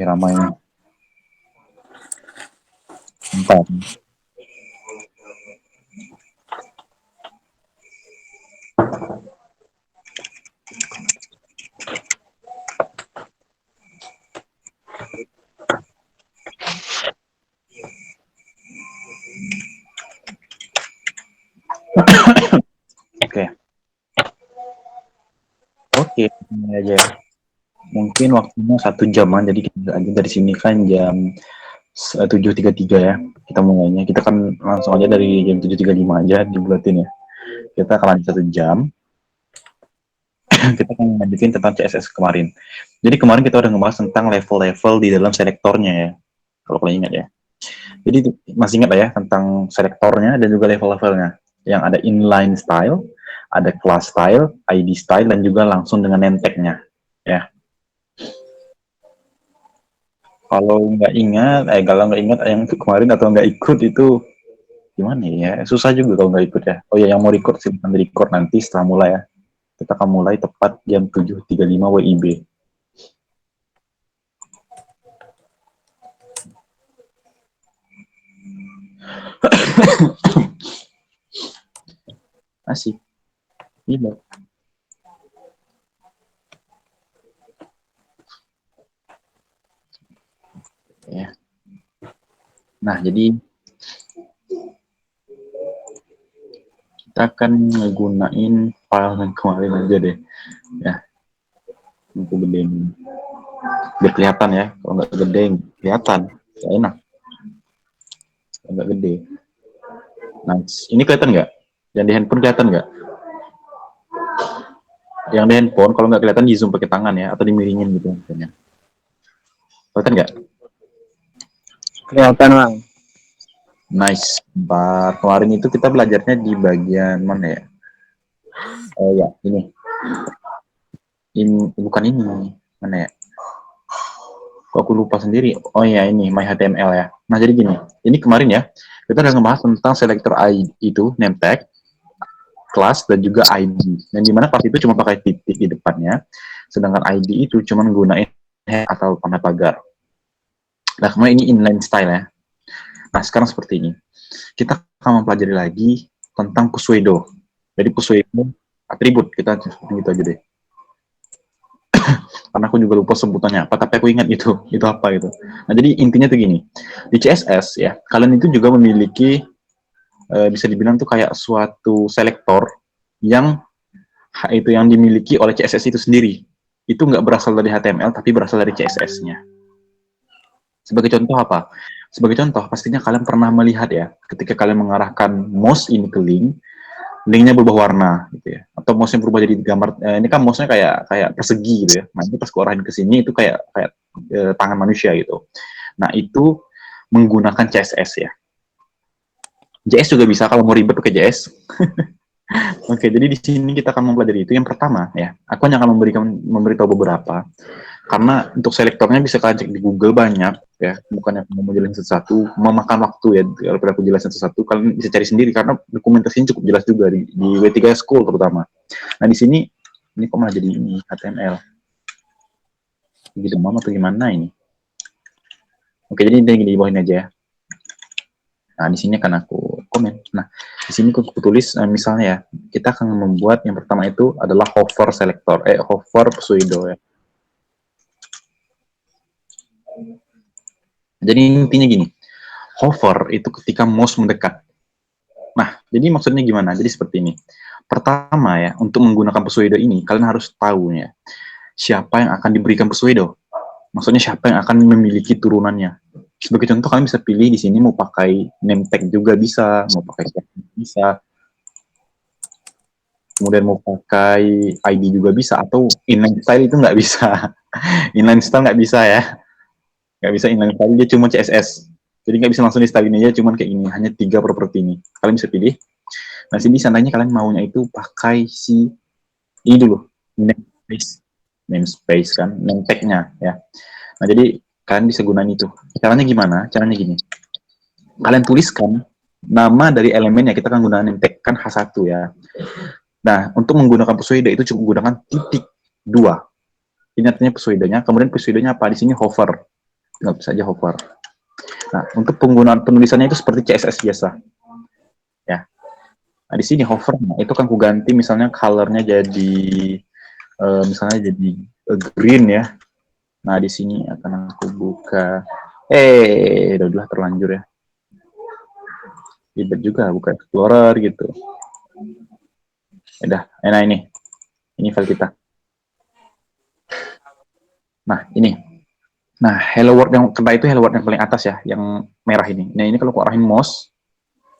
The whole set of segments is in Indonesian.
ramai. Bentar. Oke, ini aja. Mungkin waktunya 1 jaman, jadi kita aja dari sini kan jam 7.33 ya. Kita mulainya. Kita kan langsung aja dari jam 7.35 aja dibulatin ya. Kita akan lanjut 1 jam. Kita akan lanjutin tentang CSS kemarin. Jadi kemarin kita udah ngebahas tentang level-level di dalam selektornya ya. Kalau kalian ingat ya. Jadi masih ingat ya tentang selektornya dan juga level-levelnya. Yang ada inline style, ada class style, ID style, dan juga langsung dengan name tag-nya. Ya. Kalau nggak ingat yang kemarin atau nggak ikut itu gimana ya? Susah juga kalau nggak ikut ya. Oh ya, yang mau record silahkan record nanti setelah mulai ya. Kita akan mulai tepat jam 7.35 WIB. Asik. Iya. Ya. Nah, jadi kita akan menggunakan file yang kemarin aja deh. Ya. Aku gedein. Biar kelihatan ya. Kalau nggak gede, kelihatan. Nggak enak. Nggak gede. Nah, ini kelihatan nggak? Yang di handphone kelihatan nggak? Yang di handphone, kalau nggak kelihatan di zoom pakai tangan ya, atau dimiringin gitu. Misalnya. Kelihatan nggak? Kelihatan, Bang. Nice. Kemarin itu kita belajarnya di bagian mana ya? Oh ya, ini. Bukan ini. Mana ya? Kok aku lupa sendiri. Oh ya, ini my HTML ya. Nah, jadi gini. Ini kemarin ya, kita udah ngebahas tentang selector ID itu, name tag, class, dan juga ID. Dan dimana class itu cuma pakai titik di depannya, sedangkan ID itu cuma menggunakan head atau tanda pagar. Nah, kemudian ini inline style ya. Nah, sekarang seperti ini. Kita akan mempelajari lagi tentang pseudo. Jadi pseudo atribut, kita seperti itu aja deh. Karena aku juga lupa sebutannya apa, tapi aku ingat itu apa gitu. Nah, jadi intinya tuh gini. Di CSS ya, kalian itu juga memiliki bisa dibilang tuh kayak suatu selektor yang dimiliki oleh CSS itu sendiri. Itu nggak berasal dari HTML, tapi berasal dari CSS-nya. Sebagai contoh apa? Sebagai contoh, pastinya kalian pernah melihat ya, ketika kalian mengarahkan mouse ini ke link, linknya berubah warna gitu ya, atau mouse-nya berubah jadi gambar. Ini kan mouse-nya kayak persegi gitu ya. Nah, ini pas arahin ke sini itu kayak tangan manusia gitu. Nah, itu menggunakan CSS ya. JS juga bisa kalau mau ribet pakai JS. Oke, jadi di sini kita akan mempelajari itu. Yang pertama ya, aku hanya akan memberitahu beberapa. Karena untuk selektornya bisa kalian cek di Google banyak ya, bukannya aku mau jelasin satu-satu, memakan waktu ya. Kalau aku jelasin satu-satu, kalian bisa cari sendiri karena dokumentasinya cukup jelas juga di W3 School terutama. Nah, di sini kok malah jadi ini HTML. Gitu mama atau gimana ini? Oke, jadi intinya di bawah ini aja ya. Nah, di sini akan aku komen. Nah, di sini aku tulis misalnya ya, kita akan membuat yang pertama itu adalah hover selector, hover pseudo ya. Jadi intinya gini, hover itu ketika mouse mendekat. Nah, jadi maksudnya gimana? Jadi seperti ini. Pertama ya, untuk menggunakan pseudo ini, kalian harus tahu ya, siapa yang akan diberikan pseudo. Maksudnya siapa yang akan memiliki turunannya. Sebagai contoh, kalian bisa pilih di sini mau pakai name tag juga bisa, mau pakai bisa, kemudian mau pakai ID juga bisa, atau inline style itu nggak bisa. Inline style nggak bisa ya. Nggak bisa inline style, dia cuma CSS. Jadi nggak bisa langsung di style ini aja, cuman kayak ini, hanya 3 properti ini. Kalian bisa pilih. Nah, sini seandainya kalian maunya itu pakai si ini dulu, namespace kan, name tag-nya ya. Nah, jadi kalian bisa gunain itu. Caranya gimana? Caranya gini. Kalian tuliskan nama dari elemen yang kita akan gunakan name tag, kan H1 ya. Nah, untuk menggunakan pseudo itu cukup menggunakan titik 2. Ini artinya pseudonya. Kemudian pseudonya apa? Di sini hover. tinggal saja hover. Nah, untuk penggunaan penulisannya itu seperti CSS biasa. Ya. Nah, di sini hover, nah, itu kan aku ganti misalnya colornya jadi misalnya jadi green ya. Nah, di sini akan aku buka udah terlanjur ya. Ribet juga buka Explorer gitu. Udah, nah ini file kita. Nah, ini. Nah, hello world yang kena itu hello world yang paling atas ya, yang merah ini. Nah, ini kalau aku arahin mouse,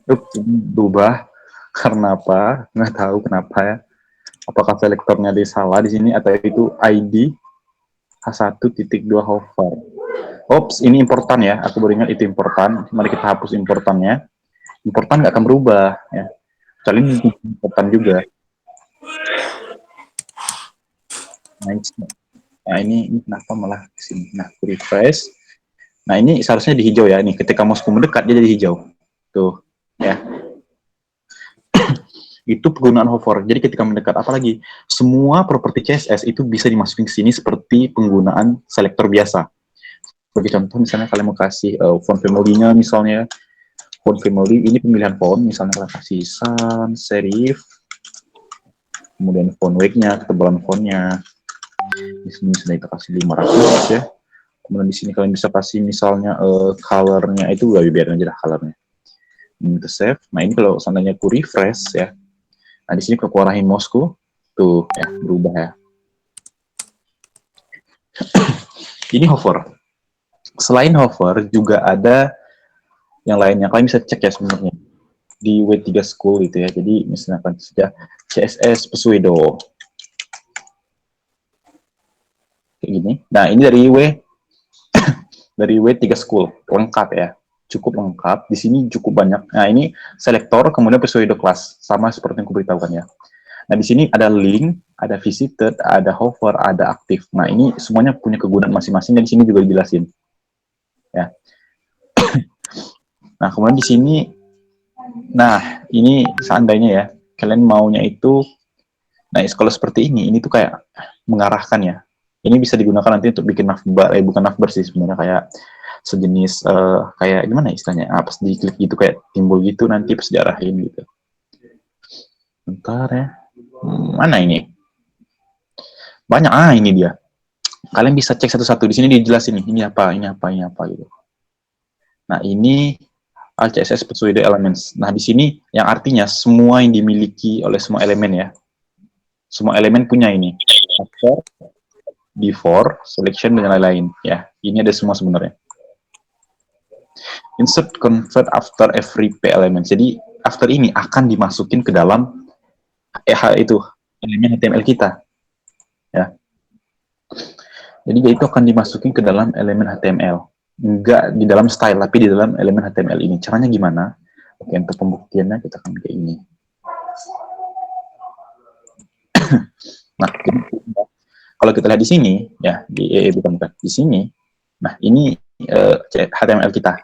ini berubah. Karena apa? Nggak tahu kenapa ya. Apakah selektornya ada salah di sini atau itu ID H1.2 hover. Ops, ini importan ya. Aku baru ingat itu importan. Mari kita hapus importannya. Importan nggak akan berubah ya. Kecuali ini importan juga. Nice. Nah, ini kenapa malah kesini? Nah, aku refresh. Nah, ini seharusnya di hijau ya. Ini ketika mouse mendekat dia jadi hijau. Tuh, ya. Itu penggunaan hover. Jadi ketika mendekat, apalagi semua properti CSS itu bisa dimasukin ke sini seperti penggunaan selektor biasa. Sebagai contoh, misalnya kalian mau kasih font family-nya, misalnya font family ini pemilihan font, misalnya kalian kasih sans serif, kemudian font weight-nya, ketebalan fontnya. Di sini sudah kita kasih 500 ya. Kemudian di sini kalian bisa kasih misalnya color-nya itu biarin aja lah color-nya. Ini kita save. Nah ini kalau seandainya aku refresh ya. Nah di sini kalau aku arahin mouse-ku tuh ya berubah ya. Ini hover. Selain hover juga ada yang lainnya. Kalian bisa cek ya sebenarnya di W3 School gitu ya. Jadi misalkan saja CSS Pseudo kayak gini. Nah ini dari W3 School lengkap ya. Cukup lengkap. Di sini cukup banyak. Nah ini selektor kemudian Pseudo class sama seperti yang aku beritahukan ya. Nah di sini ada link, ada visited, ada hover, ada aktif. Nah ini semuanya punya kegunaan masing-masing dan di sini juga dijelasin. Ya. Nah kemudian di sini, nah ini seandainya ya kalian maunya itu, nah kalau seperti ini tuh kayak mengarahkan ya. Ini bisa digunakan nanti untuk bikin navbar, bukan navbar sih sebenarnya kayak sejenis kayak gimana ya istilahnya? Pas diklik gitu kayak timbul gitu nanti pas diarahin gitu. Bentar ya. Mana ini? Banyak. Ini dia. Kalian bisa cek satu-satu di sini dijelasin nih, ini apa gitu. Nah, ini CSS Pseudo Elements. Nah, di sini yang artinya semua yang dimiliki oleh semua elemen ya. Semua elemen punya ini. After, before, selection, dan lain-lain. Ya, ini ada semua sebenarnya. Insert convert after every p element. Jadi, after ini akan dimasukin ke dalam itu elemen HTML kita. Ya. Jadi itu akan dimasukin ke dalam elemen HTML. Enggak di dalam style, tapi di dalam elemen HTML ini. Caranya gimana? Oke, untuk pembuktiannya kita akan kayak ini. Nah, kalau kita lihat di sini, ya, bukan, di sini, nah, ini HTML kita.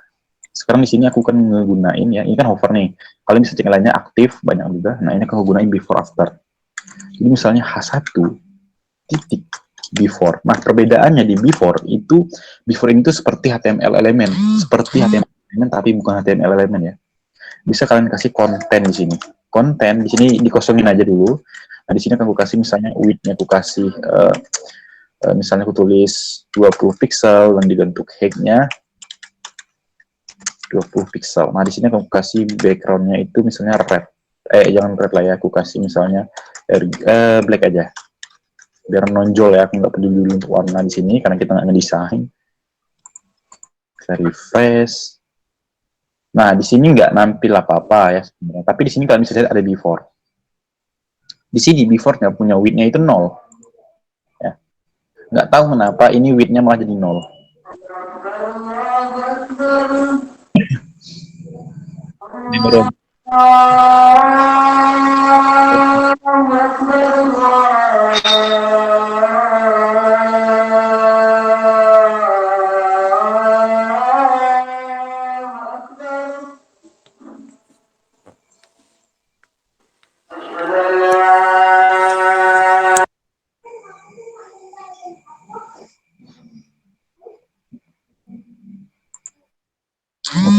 Sekarang di sini aku akan menggunakan, ya, ini kan hover nih. Kalian bisa cek lainnya aktif, banyak juga. Nah, ini aku gunain before after. Jadi misalnya H1, titik, before. Nah, perbedaannya di before ini tuh seperti HTML elemen, seperti HTML elemen tapi bukan HTML elemen ya. Bisa kalian kasih konten di sini. Konten di sini dikosongin aja dulu. Nah, di sini aku kasih misalnya width-nya aku kasih misalnya aku tulis 20 pixel dan dibentuk height-nya 20 pixel. Nah, di sini aku kasih background-nya itu misalnya red. Jangan red lah ya, aku kasih misalnya black aja. Biar nonjol ya, aku nggak peduli dulu untuk warna di sini karena kita nggak ngedesain. Kita refresh. Nah, di sini nggak nampil apa-apa ya sebenarnya. Tapi di sini kalian bisa lihat ada before. Di sini before-nya punya width-nya itu 0. Ya. Nggak tahu kenapa ini width-nya malah jadi 0. Ini baru.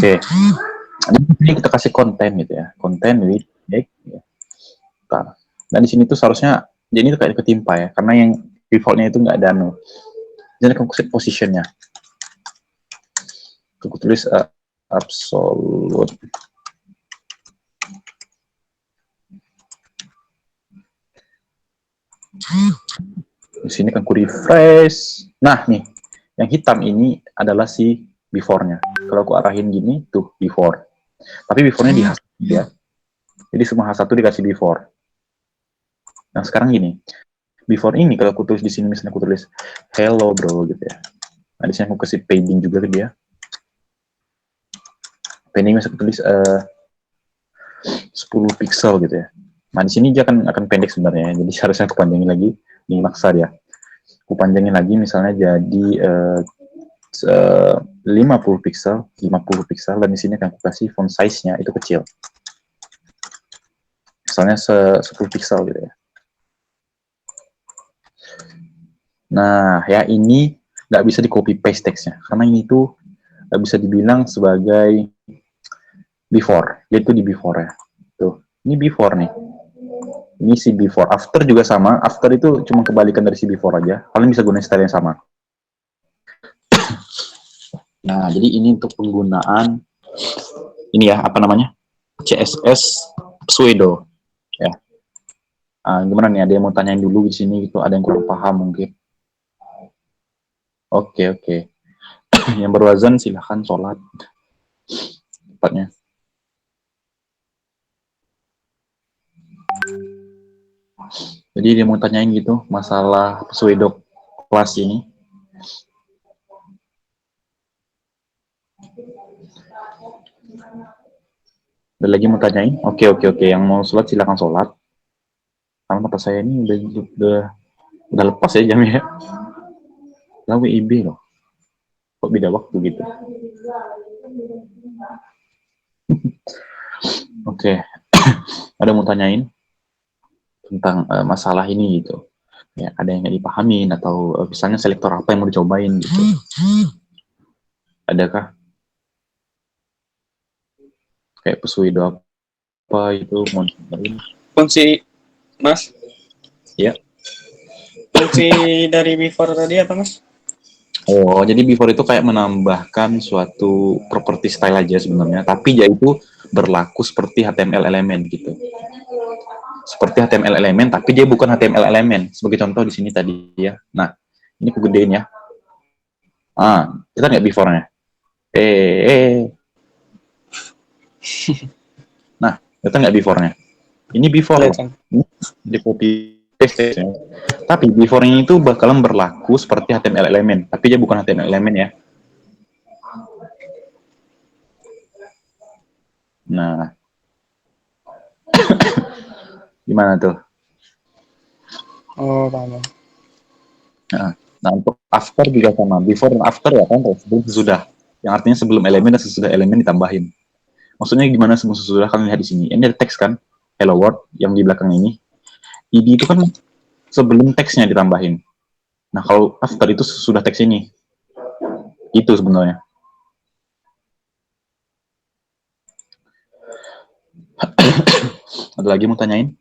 Oke. Ini kita kasih konten gitu ya, konten with tag. Ya. Dan di sini tuh seharusnya, jadi itu kayak ketimpa ya, karena yang defaultnya itu nggak ada jadi aku set positionnya. Aku tulis absolute. Di sini kan aku refresh. Nah nih, yang hitam ini adalah si before-nya. Kalau aku arahin gini, tuh before. Tapi before-nya di H1 ya. Jadi semua H1 dikasih before. Nah sekarang gini, before ini kalau aku tulis di sini, misalnya aku tulis hello bro gitu ya. Nah di sini aku kasih padding juga ke dia. Padding misalnya aku tulis 10 pixel gitu ya. Nah di sini dia akan pendek sebenarnya, jadi harusnya aku panjangin lagi, ini maksa ya. Aku panjangin lagi misalnya jadi 50 pixel, dan di sini akan aku kasih font size-nya itu kecil. Misalnya 10 pixel gitu ya. Nah, ya ini nggak bisa di copy paste teksnya, karena ini tuh nggak bisa dibilang sebagai before, yaitu di before ya. Tuh, ini before nih. Ini si before, after juga sama. After itu cuma kebalikan dari si before aja. Kalian bisa gunain style yang sama. Nah, jadi ini untuk penggunaan ini ya, apa namanya? CSS pseudo ya. Gimana nih? Ada yang mau tanyain dulu di sini gitu? Ada yang kurang paham mungkin? Oke, oke. Yang berwazan silahkan sholat. Tepatnya. Jadi dia mau tanyain gitu masalah pseudo kelas ini. Ada lagi mau tanyain? Oke, oke, oke. Yang mau sholat silahkan sholat. Karena mata saya ini udah lepas ya jamnya. Lah WIB loh. Kok beda waktu gitu? Oke. Ada mau tanyain tentang masalah ini gitu. Ya, ada yang nggak dipahamin atau misalnya selektor apa yang mau dicobain gitu. Adakah kayak pseudo apa itu mau dicobain? Fungsi, Mas? Ya. Fungsi dari before tadi apa, Mas? Oh, jadi before itu kayak menambahkan suatu properti style aja sebenarnya, tapi dia itu berlaku seperti HTML elemen gitu. Seperti HTML elemen, tapi dia bukan HTML elemen. Sebagai contoh di sini tadi ya. Nah, ini aku gedein ya. Kita nggak before-nya. Nah, kita nggak before-nya. Ini before loh. Ini di copy paste ya. Tapi before-nya itu bakalan berlaku seperti HTML elemen, tapi dia bukan HTML elemen ya. Nah, gimana tuh? Oh, paham. Nah, untuk after juga sama. Before dan after ya kan, sebelum sesudah. Yang artinya sebelum elemen dan sesudah elemen ditambahin. Maksudnya gimana sebelum sesudah? Kalian lihat di sini. Ini ada teks kan, hello world yang di belakang ini. ID itu kan sebelum teksnya ditambahin. Nah, kalau after itu sesudah teks ini. Itu sebenarnya. Ada lagi mau tanyain?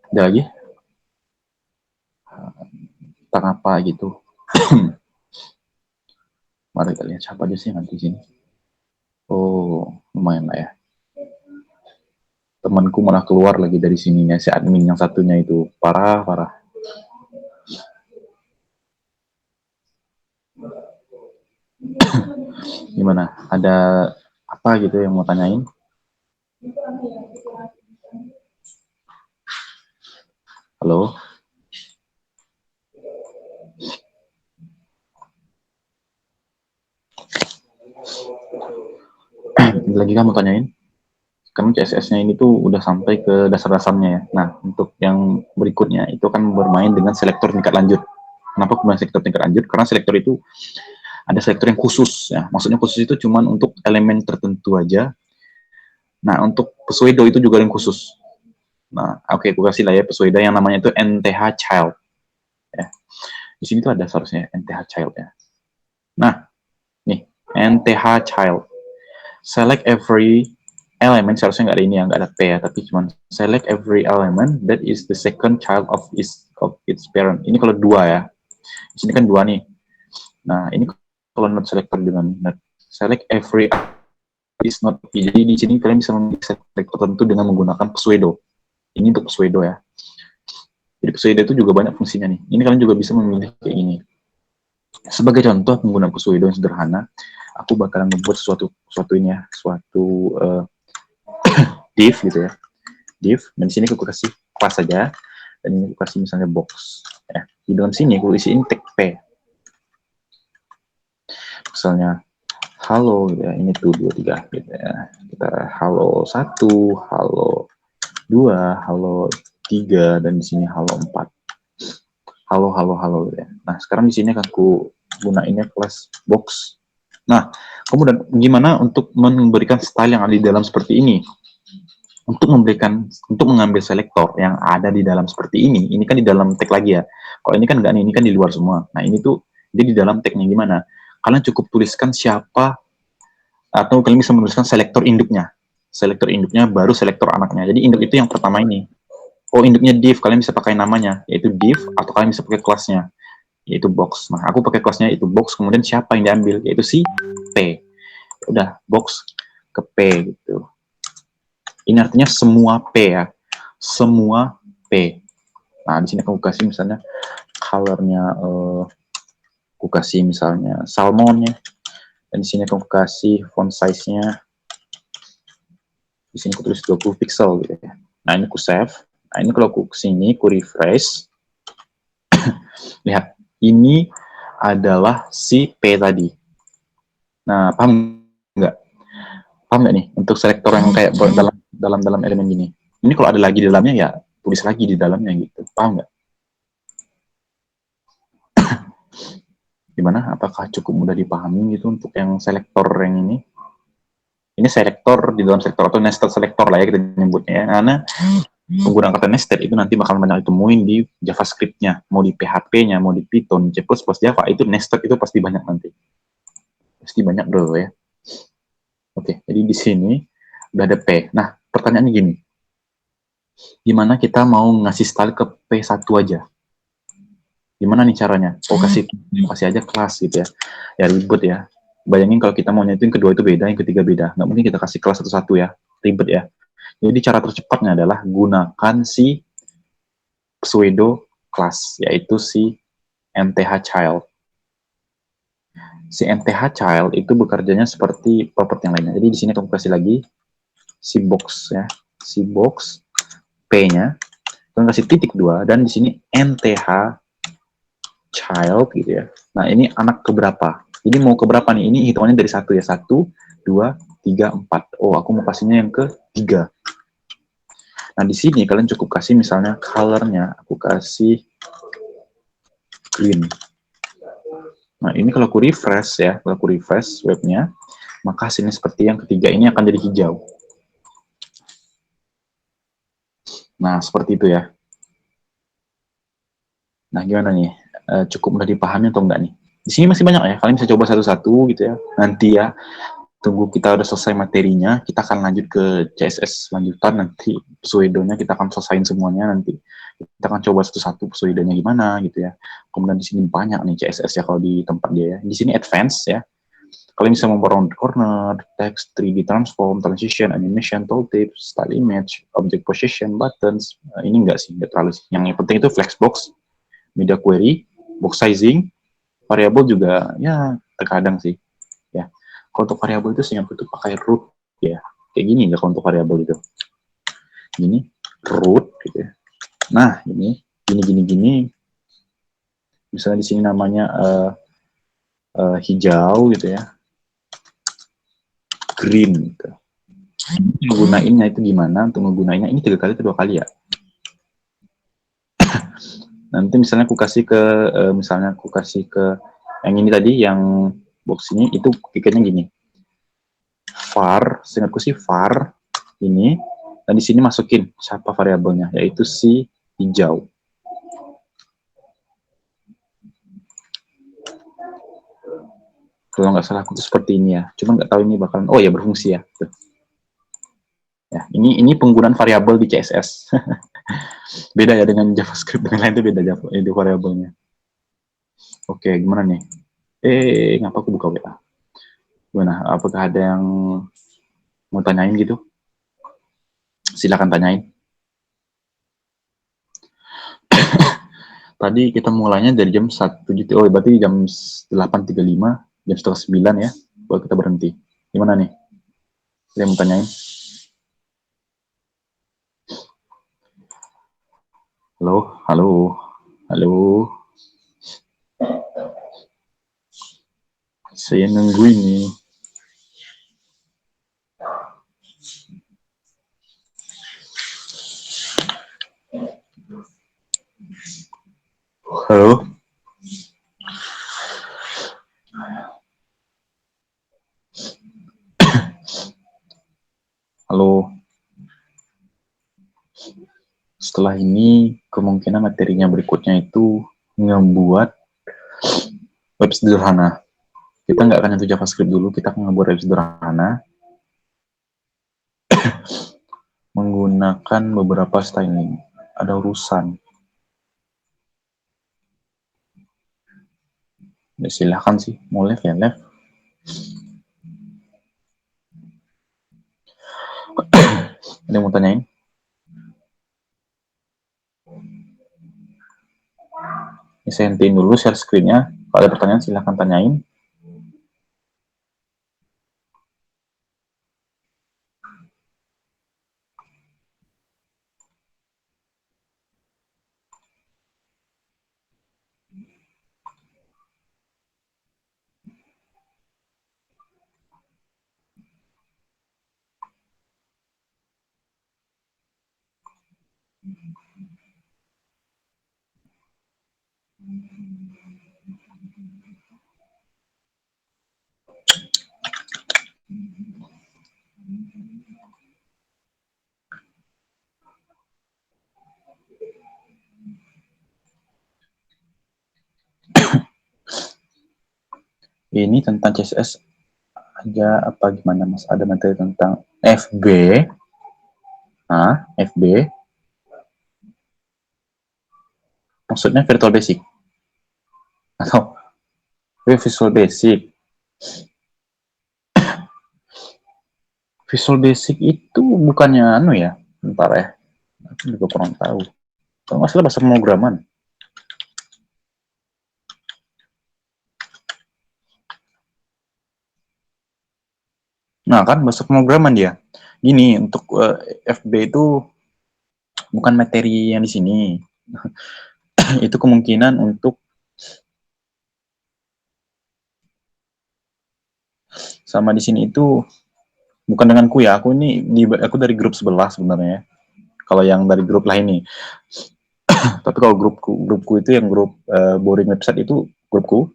Ada lagi? Tentang apa gitu? Mari kita lihat siapa aja sih nanti sini. Oh, lumayan lah ya. Temanku malah keluar lagi dari sininya, si admin yang satunya itu. Parah, parah. Gimana? Ada apa gitu yang mau tanyain? Halo? Lagi kamu tanyain? Karena CSS-nya ini tuh udah sampai ke dasar-dasarnya ya. Nah, untuk yang berikutnya itu kan bermain dengan selektor tingkat lanjut. Kenapa kemudian selektor tingkat lanjut? Karena selektor itu ada selektor yang khusus ya. Maksudnya khusus itu cuma untuk elemen tertentu aja. Nah, untuk pseudo itu juga yang khusus. Nah, oke, aku kasih lah ya pseudo yang namanya itu NTH child. Ya. Di sini tuh ada seharusnya NTH child ya. Nah, nih, nth child. Select every element, seharusnya nggak ada ini ya, nggak ada P ya, tapi cuma select every element that is the second child of its parent. Ini kalau dua ya. Di sini kan dua nih. Nah, ini kalau not selector dengan not select every is not P. Jadi di sini kalian bisa memilih selector tertentu dengan menggunakan pseudo. Ini untuk pseudo ya. Jadi pseudo itu juga banyak fungsinya nih. Ini kalian juga bisa memilih kayak ini. Sebagai contoh penggunaan pseudo yang sederhana, aku bakalan membuat suatu ini ya, suatu div gitu ya, div. Dan di sini aku kasih kelas saja, dan ini aku kasih misalnya box. Ya. Di dalam sini aku isiin tag P. Misalnya halo gitu ya, ini tuh 2 3 gitu ya. Kita halo 1, halo 2, halo 3, dan di sini halo 4. Halo gitu ya. Nah, sekarang di sini akan aku gunainnya kelas box. Nah, kemudian gimana untuk memberikan style yang ada di dalam seperti ini? Untuk mengambil selektor yang ada di dalam seperti ini kan di dalam tag lagi ya. Kalau ini kan enggak nih, ini kan di luar semua. Nah, ini tuh dia di dalam tagnya gimana? Kalian cukup tuliskan siapa, atau kalian bisa menuliskan selektor induknya. Selektor induknya baru selektor anaknya. Jadi induk itu yang pertama ini. Oh, induknya div, kalian bisa pakai namanya, yaitu div, atau kalian bisa pakai kelasnya, yaitu box. Nah, aku pakai kelasnya itu box, kemudian siapa yang diambil, yaitu si P. Udah, box ke P gitu. Ini artinya semua P ya. Semua P. Nah, di sini aku kasih misalnya colornya, aku kasih misalnya salmon ya. Dan di sini aku kasih font size-nya. Di sini aku tulis 20 pixel gitu ya. Nah, ini aku save. Nah, ini kalau aku kesini, aku refresh. Lihat, ini adalah si P tadi. Nah, paham nggak? Paham nggak nih? Untuk selektor yang kayak dalam elemen gini. Ini kalau ada lagi di dalamnya ya, tulis lagi di dalamnya gitu. Paham nggak? Gimana? Apakah cukup mudah dipahami gitu untuk yang selektor yang ini? Ini selektor di dalam selektor atau nested selektor lah ya kita nyebutnya ya. Karena penggunaan kata nested itu nanti bakal banyak ditemuin di JavaScript-nya, mau di PHP-nya, mau di Python, C++, Java, itu nested itu pasti banyak nanti. Pasti banyak bro ya. Oke, jadi di sini udah ada P. Nah, pertanyaannya gini. Gimana kita mau ngasih style ke P1 aja? Gimana nih caranya? Oh, kasih aja kelas gitu ya. Ya ribet ya. Bayangin kalau kita mau nyetin kedua itu beda, yang ketiga beda. Nggak mungkin kita kasih kelas satu-satu ya. Ribet ya. Jadi cara tercepatnya adalah gunakan si pseudo class, yaitu si nth child. Si nth child itu bekerjanya seperti properti yang lainnya. Jadi di sini kamu kasih lagi si box ya, si box p-nya, kamu kasih titik 2, dan di sini nth child gitu ya. Nah, ini anak keberapa? Ini mau keberapa nih? Ini hitungannya dari 1 ya. 1, 2, 3, 4. Oh, aku mau kasihnya yang ke-3. Nah, di sini kalian cukup kasih misalnya color-nya. Aku kasih green. Nah, ini kalau aku refresh ya, kalau aku refresh webnya, maka hasilnya seperti yang ketiga ini akan jadi hijau. Nah, seperti itu ya. Nah, gimana nih? Cukup mudah dipahami atau enggak nih? Di sini masih banyak ya, kalian bisa coba satu-satu gitu ya. Nanti ya, tunggu kita udah selesai materinya, kita akan lanjut ke CSS lanjutan, nanti pseudonya kita akan selesaiin semuanya nanti. Kita akan coba satu-satu pseudonya gimana gitu ya. Kemudian di sini banyak nih CSS ya kalau di tempat dia ya. Di sini advance ya. Kalian bisa membuat round corner, text, 3D transform, transition, animation, tooltip, style image, object position, buttons. Ini enggak sih, enggak terlalu sih. Yang penting itu flexbox, media query, box sizing, variabel juga ya terkadang sih. Ya. Kalau untuk variabel itu seingatku itu pakai root ya. Kayak gini ya kalau untuk variabel itu. Gini, root gitu ya. Nah, ini gini. Misalnya di sini namanya hijau gitu ya. Green gitu. Menggunainnya itu gimana? Untuk menggunainnya ini 3 kali atau 2 kali ya? Nanti misalnya aku kasih ke yang ini tadi, yang box ini, itu pikirnya gini. Var, seingatku sih var ini, dan di sini masukin siapa variabelnya, yaitu si hijau. Kalau nggak salah aku tuh seperti ini ya. Cuman nggak tahu ini bakalan, oh ya berfungsi ya. Tuh. Ya, ini penggunaan variabel di CSS. Beda ya dengan JavaScript, dengan lain itu beda Java, itu variabelnya. Oke, gimana nih? Ngapa aku buka WA? Gimana? Apakah ada yang mau tanyain gitu? Silakan tanyain. Tadi kita mulainya dari jam 1 gitu. Oh, berarti jam 8.35, jam setengah 9 ya. Baru kita berhenti. Gimana nih? Ada yang mau tanyain? Halo, halo, halo. Saya nunggu ini. Halo. Halo. Setelah ini, kemungkinan materinya berikutnya itu ngebuat web sederhana. Kita nggak akan nyentuh JavaScript dulu, kita akan ngebuat web sederhana menggunakan beberapa styling. Ada urusan. Ya, silahkan sih, mau live ya live. Ada yang mau tanyain? Ini saya hentiin dulu share screen-nya. Kalau ada pertanyaan silahkan tanyain. Ini tentang CSS aja apa gimana Mas? Ada materi tentang FB. FB. Maksudnya Virtual Basic atau Visual Basic? Visual Basic itu bukannya ya? Bentar ya. Aku juga kurang tahu. Kalau nggak salah bahasa pemrograman. Nah kan bahasa pemrograman dia. Gini, untuk FB itu bukan materi yang di sini. Itu kemungkinan untuk sama di sini itu bukan denganku ya. Aku dari grup sebelah sebenarnya. Kalau yang dari grup lain nih. Tapi kalau grupku itu yang grup boring website itu grupku.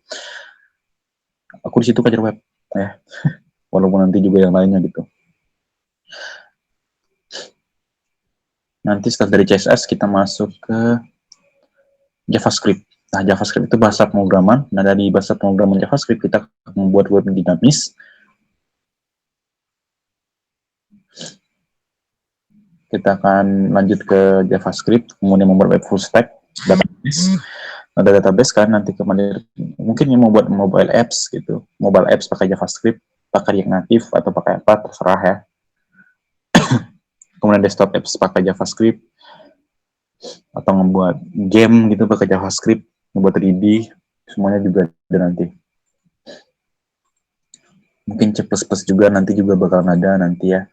Aku di situ kajar web ya. Walaupun nanti juga yang lainnya gitu. Nanti setelah dari CSS kita masuk ke JavaScript. Nah, JavaScript itu bahasa pemrograman. Nah, dari bahasa pemrograman JavaScript kita membuat web dinamis. Kita akan lanjut ke JavaScript, kemudian membuat web full stack, database. Ada database kan nanti kemarin mungkin yang mau buat mobile apps gitu. Mobile apps pakai JavaScript, pakai React Native atau pakai apa terserah ya. Kemudian desktop apps pakai JavaScript atau membuat game gitu pakai JavaScript, membuat 3D, semuanya juga ada nanti. Mungkin C++ juga nanti juga bakal ada nanti ya.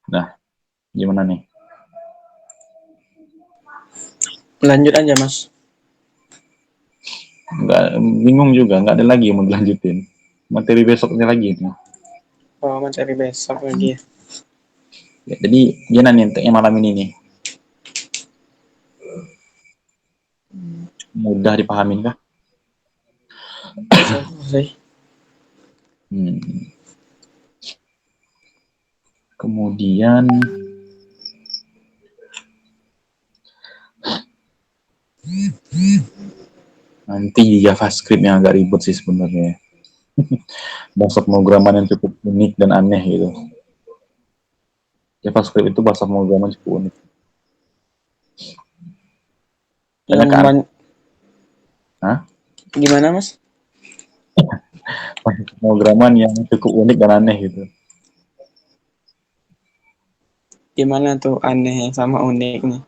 Nah, gimana nih? Lanjut aja, Mas. Nggak, bingung juga, nggak ada lagi yang mau dilanjutin. Materi besoknya lagi nih. Oh, materi besok lagi. Ya, jadi gimana nih untuk yang malam ini nih? Mudah dipahamin kah? Selesai. Kemudian Nanti JavaScript yang agak ribet sih sebenarnya. Bahasa pemrograman yang cukup unik dan aneh gitu. JavaScript itu bahasa pemrograman cukup unik. Banyak Yang kan? ban- Hah? Gimana Mas? Bahasa pemrograman yang cukup unik dan aneh gitu. Gimana tuh aneh sama uniknya?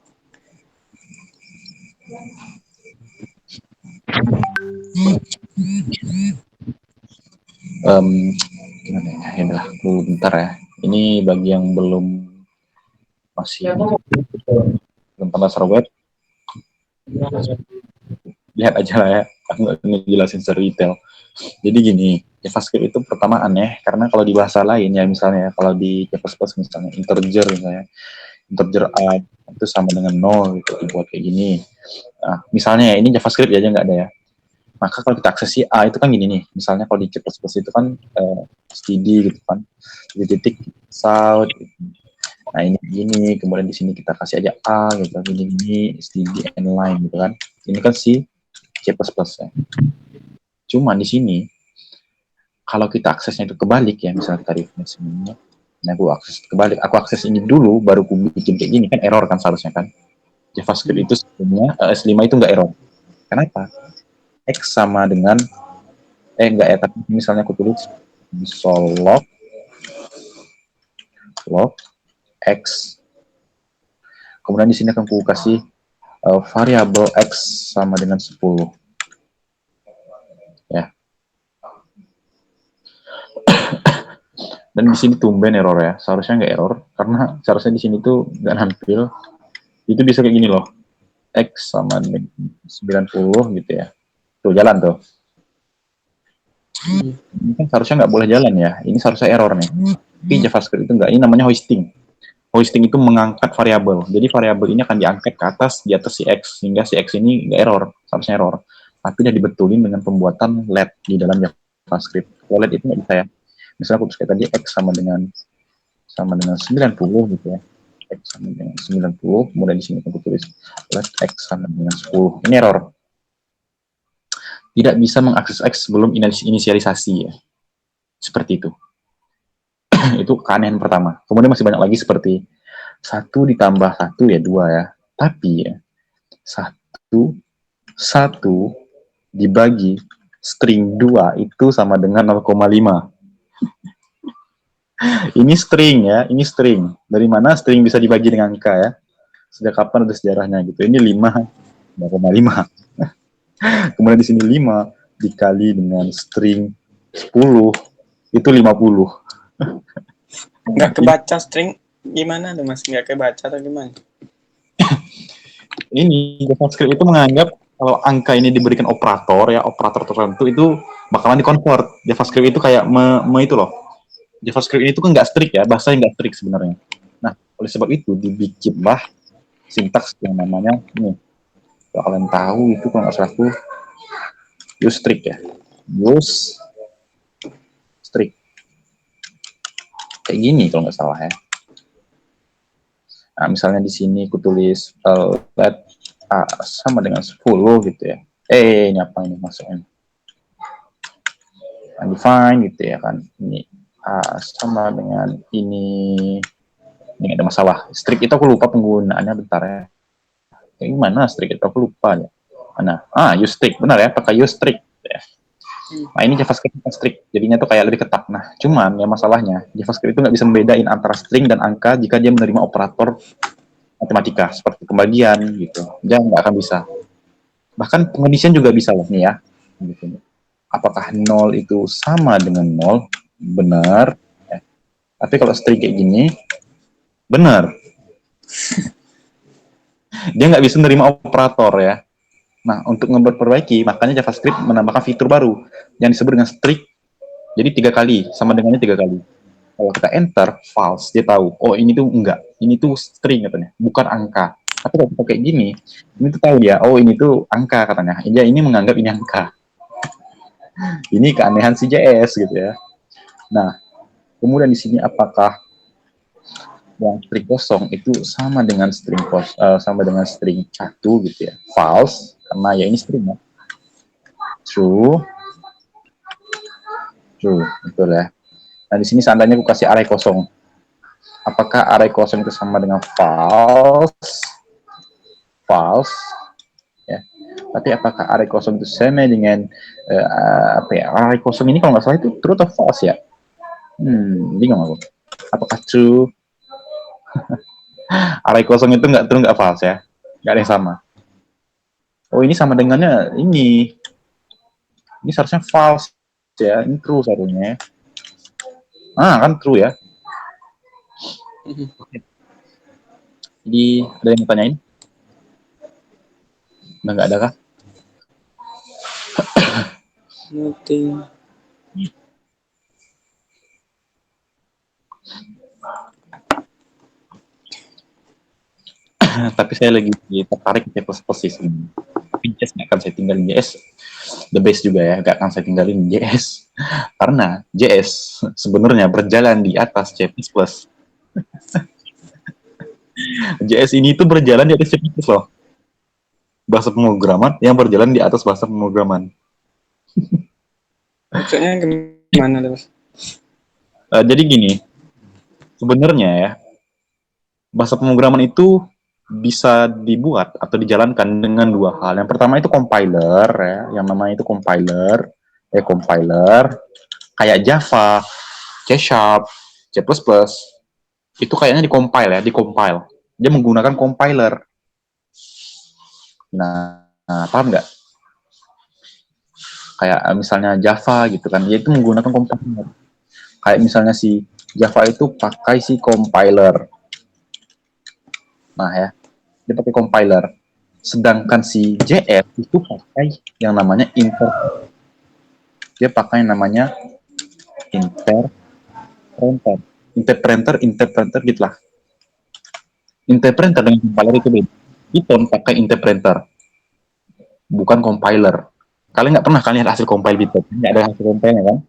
Gimana ya? Ya udah, aku bentar ya. Ini bagi yang masih belum pernah web, lihat aja lah ya. Aku nggak ngejelasin secara detail. Jadi gini, JavaScript itu pertama aneh karena kalau di bahasa lain ya misalnya kalau di C++ misalnya integer a itu sama dengan 0 gitu dibuat kayak gini. Nah, misalnya ya ini JavaScript aja nggak ada ya. Maka kalau kita akses si A itu kan gini nih, misalnya kalau di C++ itu kan std gitu kan, di titik south. Gitu. Nah ini gini, kemudian di sini kita kasih aja A gitu, gini std line gitu kan. Ini kan si C++ ya. Cuma di sini kalau kita aksesnya itu kebalik ya, misalnya kita refresh ini, nah aku akses kebalik, aku akses ini dulu, baru aku bikin kayak gini kan error kan seharusnya kan. JavaScript itu sebenarnya S5 itu nggak error. Kenapa? X sama dengan enggak ya, tapi misalnya aku tulis log X, kemudian di sini akan aku kasih variabel X sama dengan 10 ya. Dan di sini tumben error ya, seharusnya nggak error karena seharusnya di sini tuh nggak nampil. Itu bisa kayak gini loh, X sama dengan 90 gitu ya, tuh jalan tuh. Ini kan seharusnya nggak boleh jalan ya, ini seharusnya error nih. Tapi JavaScript itu nggak, ini namanya hoisting. Hoisting itu mengangkat variabel, jadi variabel ini akan diangkat ke atas, di atas si X, sehingga si X ini nggak error, seharusnya error. Tapi udah dibetulin dengan pembuatan let di dalam JavaScript. Kalau let itu nggak bisa ya. Misalnya aku tulis kayak tadi X sama dengan 90 gitu ya. X sama dengan 90, kemudian di sini aku tulis let X sama dengan 10. Ini error. Tidak bisa mengakses X sebelum inisialisasi ya. Seperti itu. Itu keanehan pertama. Kemudian masih banyak lagi seperti 1 ditambah 1 ya 2 ya. Tapi ya, 1 dibagi string 2 itu sama dengan 0,5. Ini string ya, ini string. Dari mana string bisa dibagi dengan angka ya? Sejak kapan ada sejarahnya gitu. Ini 5, 0,5. Kemudian di sini 5 dikali dengan string 10 itu 50. Nggak kebaca string gimana tuh Mas? Nggak kebaca atau gimana? Ini JavaScript itu menganggap kalau angka ini diberikan operator ya, operator tertentu itu bakalan dikonvert. JavaScript itu kayak itu loh. JavaScript ini tuh kan nggak strict ya, bahasa yang nggak strict sebenarnya. Nah, oleh sebab itu dibikinlah sintaks yang namanya ini. Kalau kalian tahu itu kalau nggak salah tuh use strict ya. Use strict. Kayak gini kalau nggak salah ya. Nah, misalnya di sini aku tulis let A sama dengan 10 gitu ya. Ini apa ini masuknya? Undefined gitu ya kan. Ini A sama dengan ini ada masalah. Strict itu aku lupa penggunaannya, bentar ya. Kayak gimana strict itu aku lupa ya. Mana? Use strict. Benar ya, pakai use strict ya. Nah, ini JavaScript strict. Jadinya tuh kayak lebih ketat. Nah, cuman ya masalahnya JavaScript itu nggak bisa membedain antara string dan angka jika dia menerima operator matematika seperti pembagian gitu. Dia nggak akan bisa. Bahkan pengedisian juga bisa loh nih ya. Gitu. Apakah 0 itu sama dengan 0? Benar. Tapi kalau string kayak gini, benar. Dia nggak bisa menerima operator ya. Nah, untuk memperbaiki, makanya JavaScript menambahkan fitur baru yang disebut dengan strict. Jadi 3 kali, sama dengannya 3 kali. Kalau kita enter, false, dia tahu, oh ini tuh enggak, ini tuh string katanya, bukan angka. Tapi kalau kita kayak gini, ini tuh tahu dia, oh ini tuh angka katanya. Dia ini menganggap ini angka. Ini keanehan si JS gitu ya. Nah, kemudian di sini apakah yang string kosong itu sama dengan string 1 gitu ya? False, karena ya ini string ya. True. True, betul ya. Nah, di sini seandainya aku kasih array kosong. Apakah array kosong itu sama dengan false? False. Ya. Tapi apakah array kosong itu sama dengan apa ya? Array kosong ini kalau nggak salah itu true atau false ya? Bingung aku. Apakah true? Array kosong itu nggak true nggak false ya? Nggak ada yang sama. Oh, ini sama dengannya ini. Ini seharusnya false ya. Ini true seharusnya. Kan true ya. Jadi ada yang mau tanyain? Udah nggak ada kah? Nothing. Tapi saya lagi tertarik ke posisi ini. Tapi JS nggak akan saya tinggalin. JS the best juga ya, nggak akan saya tinggalin JS. Karena JS sebenarnya berjalan di atas C++. JS ini tuh berjalan di atas C++ loh. Bahasa pemrograman yang berjalan di atas bahasa pemrograman. Maksudnya gimana, Mas? Jadi gini, sebenarnya ya, bahasa pemrograman itu bisa dibuat atau dijalankan dengan dua hal. Yang pertama itu compiler ya, yang namanya itu compiler, kayak Java, C Sharp, C++, itu kayaknya dikompile. Dia menggunakan compiler. Nah, paham nggak? Kayak misalnya Java gitu kan, dia itu menggunakan compiler. Kayak misalnya si Java itu pakai si compiler. Nah ya, dia pakai compiler. Sedangkan si JS itu pakai yang namanya interpreter. Dia pakai yang namanya interpreter gitulah. Interpreter dengan compiler itu beda. Python pakai interpreter, bukan compiler. Kalian nggak pernah lihat hasil compile Python? Nggak ada hasil compile kan?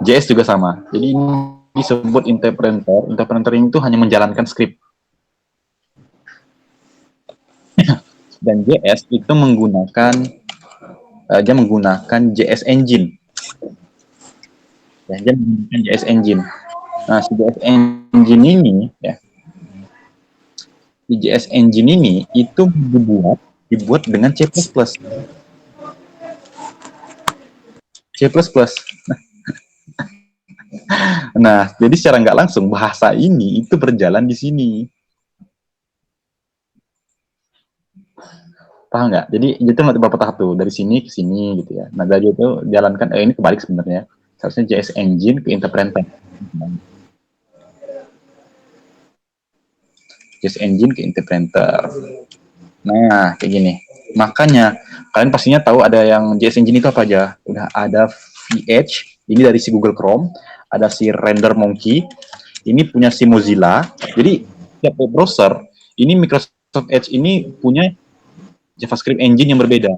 JS juga sama. Jadi ini disebut interpreter. Interpreter ini tuh hanya menjalankan script. Dan JS itu menggunakan JS Engine. Ya, dia menggunakan JS Engine. Nah, si JS Engine ini ya, di JS Engine ini itu dibuat dengan C++. Nah, jadi secara nggak langsung bahasa ini itu berjalan di sini. Paham nggak? Jadi itu beberapa tahap tuh, dari sini ke sini gitu ya. Nah, dari itu jalankan, ini kebalik sebenarnya. Seharusnya JS Engine ke interpreter. JS Engine ke interpreter. Nah, kayak gini. Makanya, kalian pastinya tahu ada yang JS Engine itu apa aja. Udah ada VH, ini dari si Google Chrome. Ada si Render Monkey, ini punya si Mozilla. Jadi, setiap web browser, ini Microsoft Edge ini punya JavaScript engine yang berbeda.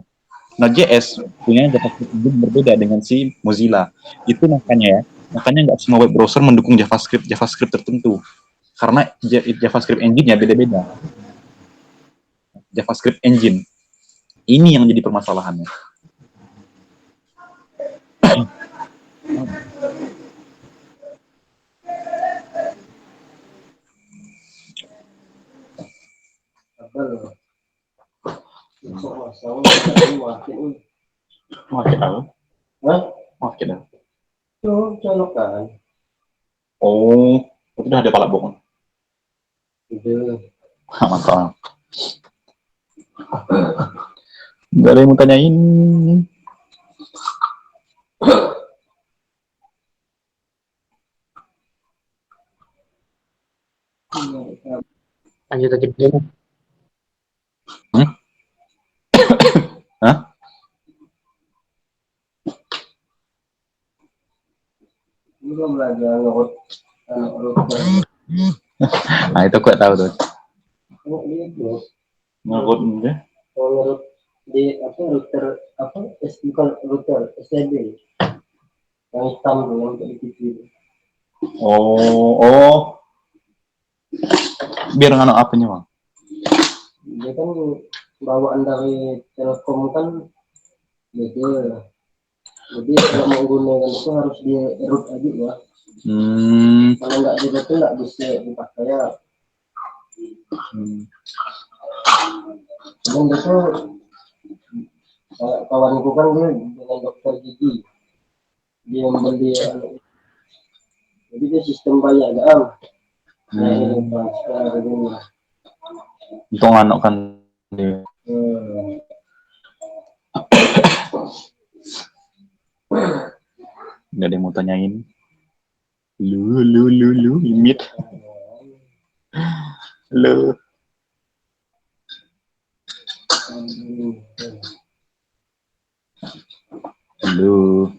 Nah, JS punya JavaScript engine yang berbeda dengan si Mozilla. Itu makanya nggak semua web browser mendukung JavaScript tertentu. Karena JavaScript engine-nya beda-beda. JavaScript engine. Ini yang jadi permasalahannya. Oh, itu udah ada pala bohong. Mantap. Gak ada yang mau tanyain. Lanjut aja dulu. Hah? Belum belajar ngerut. Nah, itu gue tahu tuh. Itu Ngerut enggak? ngerut di apa router apa bukan router STB yang hitam tuh yang untuk di TV. Oh. Biar ngano apanya, Bang? Dia kan bawaan dari Telkom kan Gitu. Jadi kalau mau gunakan itu harus di root aja ya. Kalau nggak di root itu nggak bisa dipakai ya. Dan itu kawanku kan dia dengan dokter gigi, dia membeli jadi dia sistem bayar kan. Nah ini transfer ini. Itu anak kan dia. Nggak ada yang mau tanyain. Lu limit. Lu. Lu.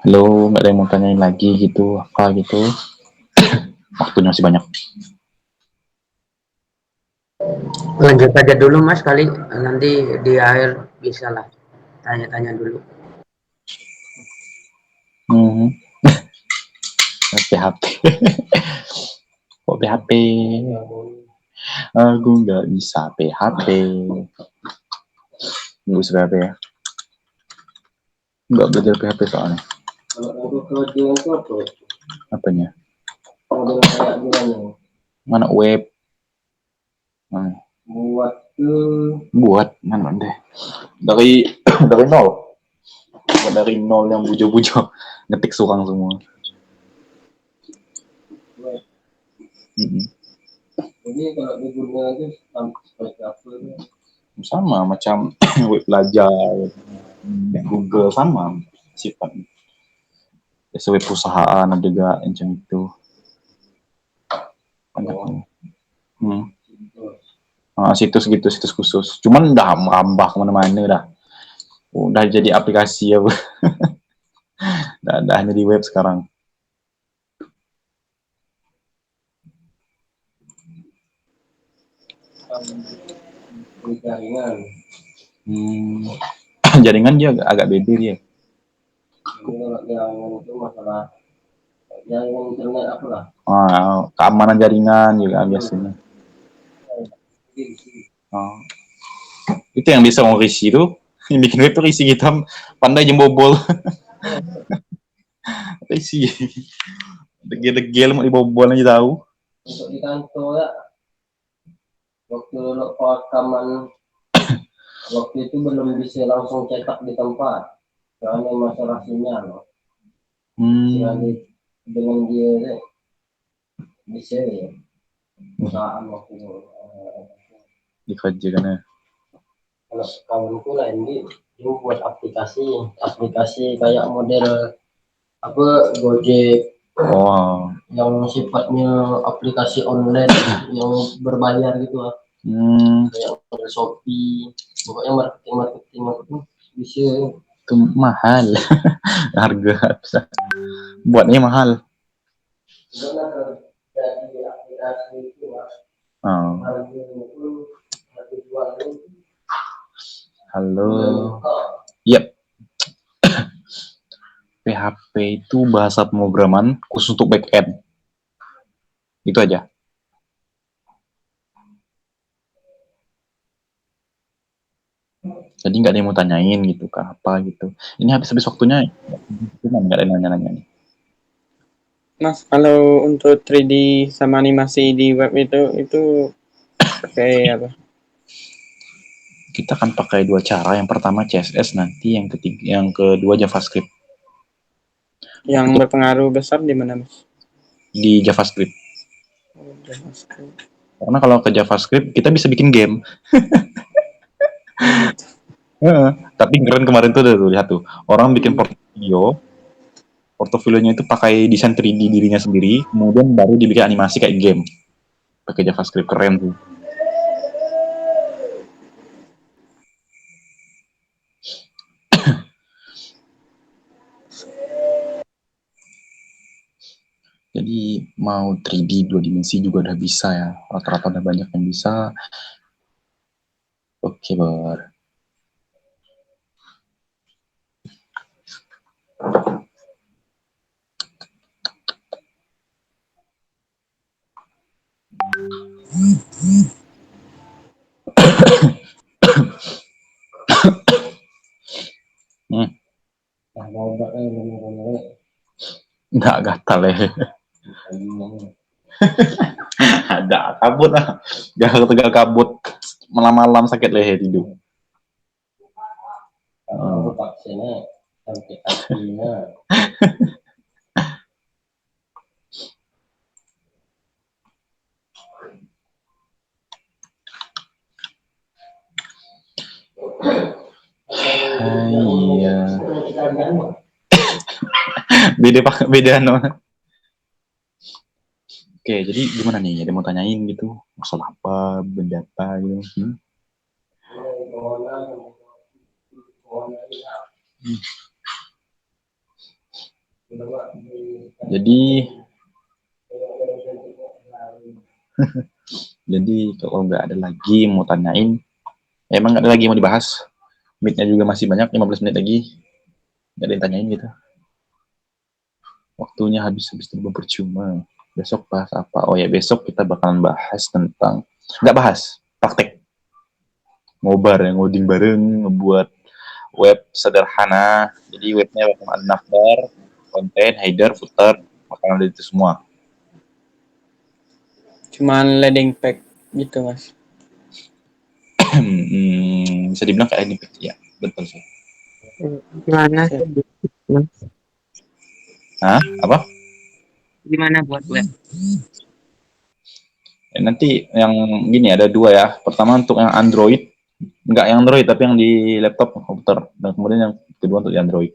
Halo, nggak ada yang mau tanyain lagi gitu, apa gitu? Waktunya masih banyak. Lanjut aja dulu Mas, kali nanti di akhir bisa lah tanya-tanya dulu. PHP. Kok PHP? Aku nggak bisa PHP. Nggak bisa PHP ya? Nggak belajar PHP soalnya. Kalau aku kerjaan itu apa? Apanya? Model kayak gimana? Mana web? Buat mana deh? Dari dari nol. Dari nol yang bujo-bujo ngetik surang semua. Jadi kalau digunakan itu seperti apa? Sama macam web belajar, Google sama sifatnya. Web perusahaan ada juga macam itu. Situs gitu, situs khusus. Cuman udah merambah kemana-mana dah. Udah jadi aplikasi ya. Udah hanya di web sekarang. Jaringan. Jaringan dia agak beda dia. Kalau jaringan itu masalah jaringan internet apa lah? Keamanan jaringan juga biasanya. Itu yang bisa mau risi tuh. Yang bikin web tuh risi hitam, pandai jembobol. Risi. Degil-degil mau dibobol aja tahu. Untuk di kantor ya, waktu rekaman waktu itu belum bisa langsung cetak di tempat karena masalah sinyal. Dengan dia bisa ya perusahaan waktu itu. Dikerja kan ya. Kalau kawanku lain dia buat aplikasi kayak model apa Gojek. Yang sifatnya aplikasi online yang berbayar gitu lah. Kayak model Shopee, pokoknya marketing bisa. Itu mahal. Harga bisa. Buatnya mahal. Jadi aplikasi itu Halo. Yep. PHP itu bahasa pemrograman khusus untuk back-end. Itu aja. Jadi nggak ada yang mau tanyain gitu kah apa gitu. Ini habis waktunya, nggak ada yang nanya-nanya. Mas, kalau untuk 3D sama animasi di web itu pakai apa? Kita akan pakai dua cara. Yang pertama CSS, nanti yang kedua JavaScript. Yang berpengaruh besar di mana, Mas? Di JavaScript. JavaScript. Karena kalau ke JavaScript kita bisa bikin game. Heeh. Tapi keren kemarin tuh udah tuh lihat tuh orang bikin portofolionya itu pakai desain 3D dirinya sendiri, kemudian baru dibikin animasi kayak game pakai JavaScript, keren tuh. Jadi mau 3D dua dimensi juga udah bisa ya, rata-rata udah banyak yang bisa. Oke, Bor. Hmm, Nah, mau obatnya bener-bener nggak gatal ya. Ada kabut lah. Jangan tegal kabut malam-malam sakit leher tidur. kalau vaksinnya sampai kakinya. Iya. Beda pak, beda no. Oke, jadi gimana nih? Ada mau tanyain gitu? Masalah apa, benda apa gitu? Jadi, jadi kalau nggak ada lagi mau tanyain, ya emang nggak ada lagi mau dibahas. Meet-nya juga masih banyak, 15 menit lagi. Nggak ada yang tanyain gitu. Waktunya habis-habis itu percuma. Besok bahas apa? Oh ya, besok kita bakalan bahas tentang, nggak bahas, praktek. Ngobar ya, ngoding bareng, ngebuat web sederhana. Jadi webnya bakalan ada navbar, konten, header, footer, bakalan ada itu semua. Cuman landing page gitu, Mas. Bisa dibilang kayak ini, ya, betul sih. Gimana Sip. tuh, Mas? Hah? Apa? Gimana buat web? Ya, nanti yang gini ada dua ya. Pertama untuk yang Android, nggak yang Android tapi yang di laptop komputer. Dan kemudian yang kedua untuk di Android.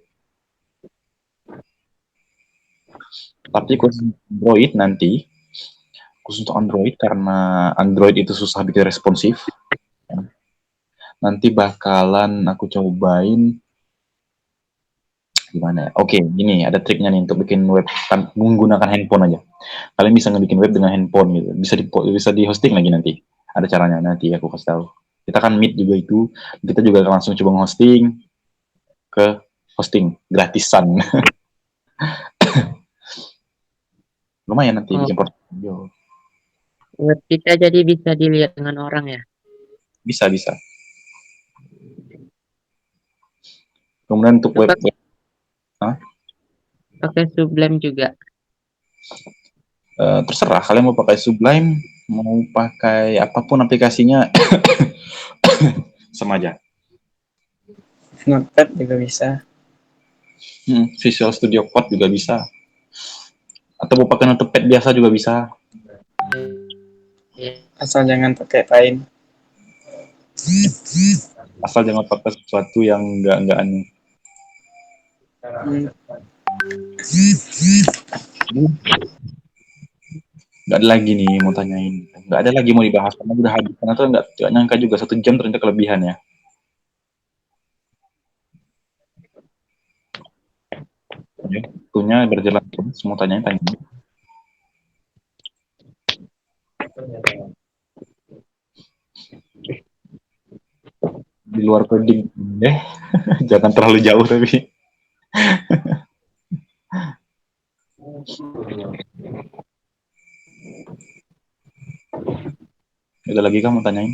Tapi khusus Android nanti, khusus untuk Android karena Android itu susah bikin responsif. Nanti bakalan aku cobain gimana ya? Oke, gini ada triknya nih untuk bikin web kan menggunakan handphone aja. Kalian bisa ngebikin web dengan handphone gitu. Bisa di hosting lagi nanti. Ada caranya nanti aku kasih tahu. Kita kan Meet juga itu, kita juga akan langsung coba hosting ke hosting gratisan. Lumayan nanti Oh, bikin portfolio. web kita jadi bisa dilihat dengan orang ya. Bisa bisa. Kemudian untuk web, Pakai Hah? pakai Sublime juga. Terserah kalian mau pakai Sublime, mau pakai apapun aplikasinya sama aja. Notepad juga bisa. Visual Studio Code juga bisa. Atau mau pakai Notepad biasa juga bisa. Ya. Asal jangan pakai Paint. Asal jangan pakai sesuatu yang enggak aneh. Hmm. Nggak ada lagi nih mau tanyain. Nggak ada lagi mau dibahas karena udah habis. Karena tuh nggak nyangka juga 1 jam ternyata kelebihan ya. Ya, waktunya berjalan terus. Mau tanyain tanya. Di luar coding deh. Jangan terlalu jauh tapi. Ada lagi kamu tanyain?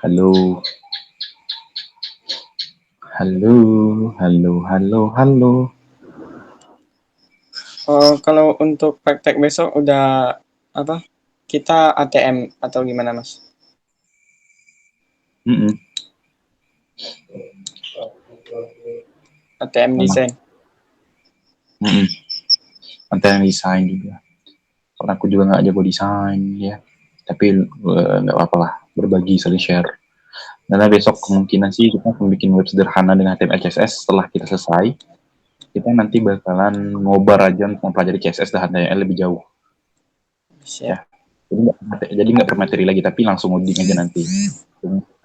Halo. Halo, halo, halo, halo. Oh, kalau untuk praktek besok udah apa? Kita ATM atau gimana, Mas? Mm-mm. ATM desain. Mm-mm. Nanti yang desain juga. Karena aku juga nggak jago desain ya. Tapi nggak apa-apa lah, berbagi, saling share. Karena besok kemungkinan sih kita akan bikin web sederhana dengan HTML CSS. Setelah kita selesai, kita nanti bakalan ngobar aja untuk mempelajari CSS dan HTML lebih jauh. Siap. Jadi nggak per materi lagi, tapi langsung ngoding aja nanti.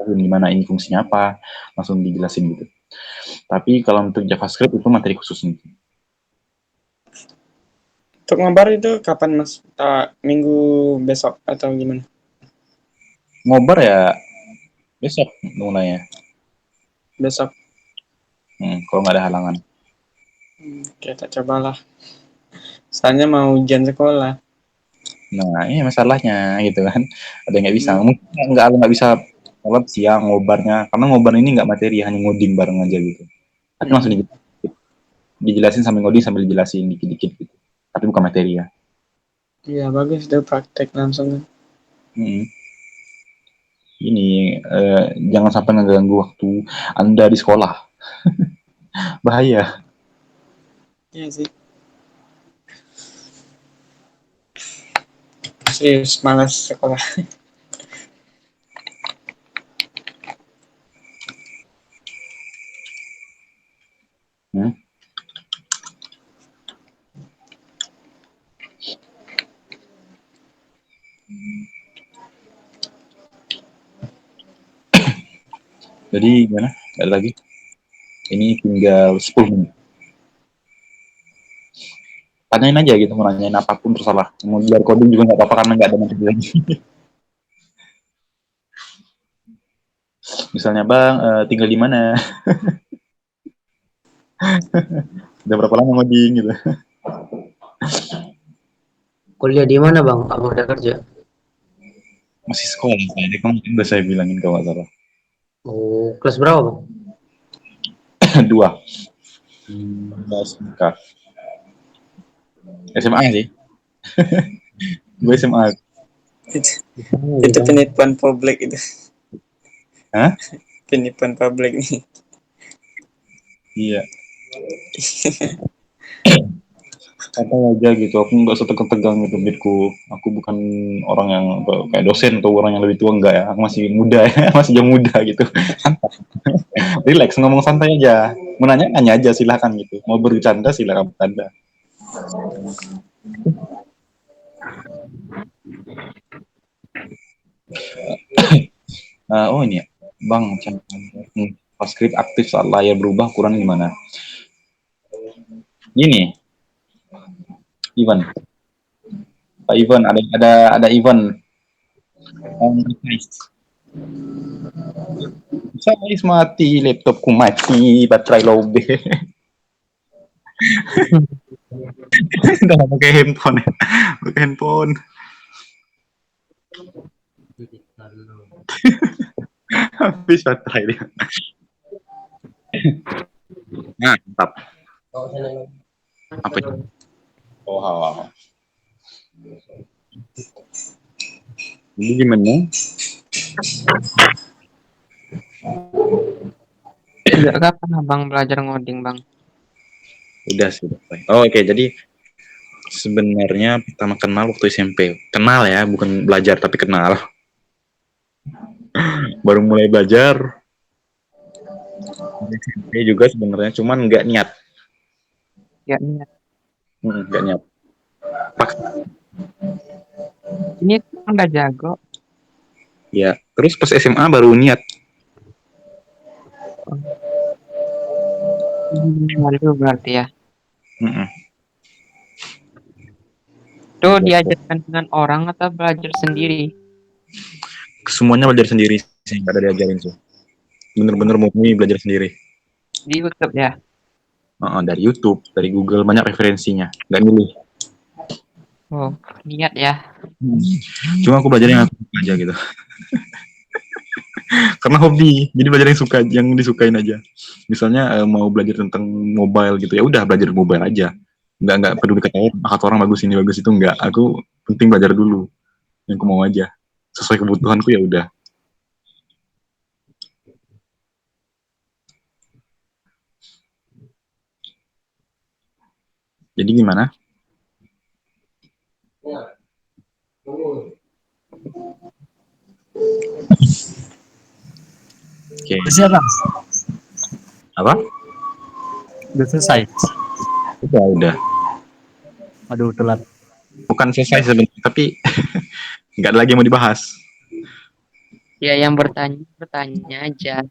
Gimana ini fungsinya apa, langsung dijelasin gitu. Tapi kalau untuk JavaScript itu materi khusus nih. Untuk ngobar itu kapan Mas? Minggu besok atau gimana? Ngobar ya besok mulainya. Besok. Kalau nggak ada halangan. Kita cobalah. Soalnya mau ujian sekolah. Nah, ini masalahnya gitu kan. Ada yang nggak bisa. Mungkin nggak bisa sholat siang ngobarnya. Karena ngobar ini nggak materi, hanya ngoding bareng aja gitu. Tapi langsung dijelasin sambil ngoding sambil dijelasin dikit-dikit gitu. Tapi bukan materi ya. Iya, bagus itu praktek langsung. Ini jangan sampai ngeganggu waktu Anda di sekolah. Bahaya. Iya sih. Serius, malas sekolah. Jadi gimana? Ada lagi? Ini tinggal 10 menit. Tanyain aja gitu, mau nanyain apapun terserah. Mau biar coding juga nggak apa-apa karena nggak ada materi lagi. Misalnya bang, tinggal di mana? Udah berapa lama ngoding gitu? Kuliah di mana bang? Apa udah kerja? Masih sekolah saya, kan udah saya bilangin kalau nggak salah. Oh, kelas berapa bang? 2. SMK. SMA sih. Gue SMA. Itu penipuan publik itu. Hah? Penipuan publik nih. Iya. Santai aja gitu, aku nggak setegang-tegang gitu hidupku. Aku bukan orang yang kayak dosen atau orang yang lebih tua, enggak ya. Aku masih muda ya, masih jauh muda gitu. Santai. Relax, ngomong santai aja. Mau nanya aja silahkan gitu. Mau bercanda silahkan bercanda. Oh ini ya, Bang, JavaScript aktif saat layar berubah kurang gimana? Ini, Ivan, Pak Ivan, ada Ivan. Bisa mati, laptopku mati, baterai lobet. Udah pakai handphone ya, pakai handphone. Habis baterai dia. Nah, mantap. Apa itu? Oh, wow. Ini gimana? Sejak kapan abang belajar ngoding bang? Udah sih. Oh, oke. Jadi sebenarnya pertama kenal waktu SMP. Kenal ya, bukan belajar tapi kenal. Baru mulai belajar SMP juga sebenarnya, cuman nggak niat. Ya niat. Nggak niat. Ini kan udah jago. Ya, terus pas SMA baru niat. Malu berarti ya. Mm-mm. Itu diajarkan dengan orang atau belajar sendiri? Semuanya belajar sendiri sih, nggak ada diajarin sih. Bener-bener murni belajar sendiri. Di YouTube ya? Dari YouTube, dari Google, banyak referensinya. Nggak milih. Oh, niat ya. Cuma aku belajar yang aku suka aja gitu. Karena hobi, jadi belajar yang disukain aja. Misalnya mau belajar tentang mobile gitu, ya udah belajar mobile aja. Nggak peduli kata orang bagus ini bagus itu, nggak. Aku penting belajar dulu yang aku mau aja. Sesuai kebutuhanku ya udah. Jadi gimana? Nah, ini Oke. Siapa? Apa? Udah selesai. Udah. Aduh, telat. Bukan selesai sebenarnya, tapi nggak ada lagi yang mau dibahas. Ya yang bertanya aja.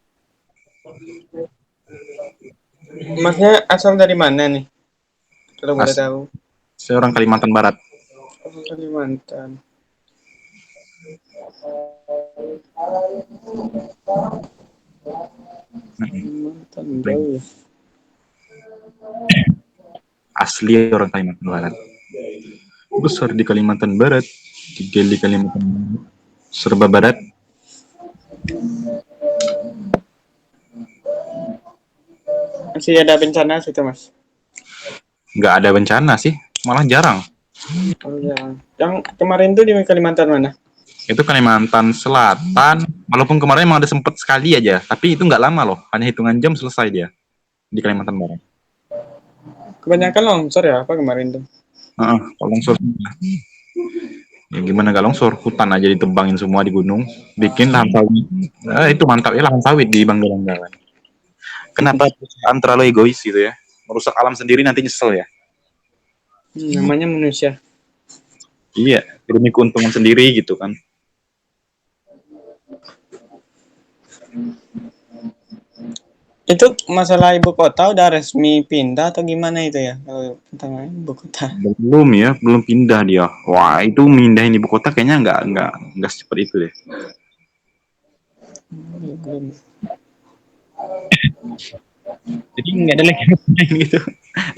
Masnya asal dari mana nih? Kalau boleh As- tahu. Saya orang Kalimantan Barat. Oh, Kalimantan. Kalimantan jauh ya. Asli orang Kalimantan Barat. Besar di Kalimantan Barat, tinggal di Kalimantan Barat. Serba Barat. Masih ada bencana situ, Mas? Nggak ada bencana sih, malah jarang. Oh, ya. Yang kemarin tuh di Kalimantan mana? Itu Kalimantan Selatan, walaupun kemarin emang ada sempet sekali aja, tapi itu nggak lama loh, hanya hitungan jam selesai dia di Kalimantan Barat. Kebanyakan longsor ya apa kemarin tuh? Kalau longsor, ya gimana nggak longsor, hutan aja ditebangin semua di gunung, bikin lahan sawit. Itu mantap ya lahan sawit di Bangkalan. Kenapa perusahaan terlalu egois gitu ya? Merusak alam sendiri nanti nyesel ya? Namanya manusia. Iya, demi keuntungan sendiri gitu kan. Itu masalah ibu kota udah resmi pindah atau gimana itu ya? Kalau tentang ibu kota. Belum ya, belum pindah dia. Wah, itu mindahin ibu kota kayaknya nggak secepat itu deh. Belum. Jadi nggak ada lagi gitu.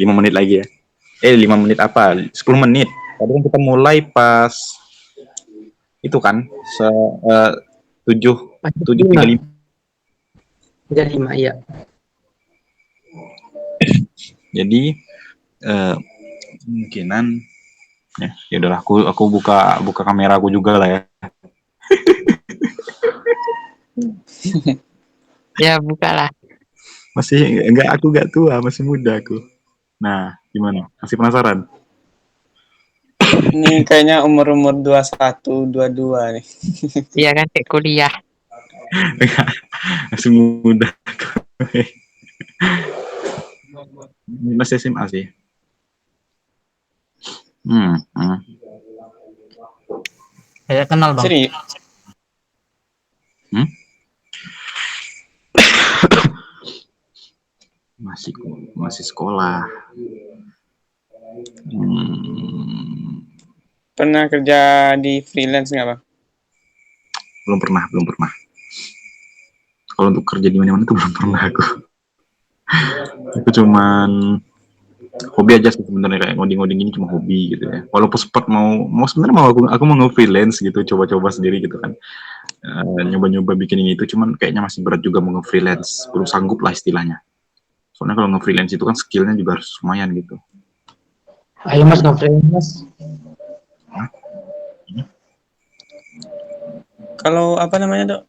5 menit lagi ya. 5 menit apa? 10 menit. Tadi kan kita mulai pas itu kan 7:35. 35 ya. Jadi kemungkinan ya udahlah aku buka kamera aku juga lah ya. Ya bukalah. Aku nggak tua, masih muda aku. Nah, gimana? Masih penasaran? Ini kayaknya umur-umur 21, 22 nih. Iya kan kayak kuliah. Masih muda. Masih SMA sih. Kayak kenal bang. Serius? Masih sekolah. Pernah kerja di freelance nggak bang? Belum pernah. Kalau untuk kerja di mana-mana tuh belum pernah aku. Itu cuman hobi aja sih sebenarnya, kayak ngoding ini cuma hobi gitu ya. Walaupun sempat mau sebenarnya aku mau nge-freelance gitu, coba-coba sendiri gitu kan. Nyoba-nyoba bikin ini itu, cuman kayaknya masih berat juga mau nge-freelance, belum sanggup lah istilahnya. Soalnya kalau nge-freelance itu kan skillnya juga harus lumayan gitu. Ayo mas nge-freelance mas. Kalau apa namanya dok?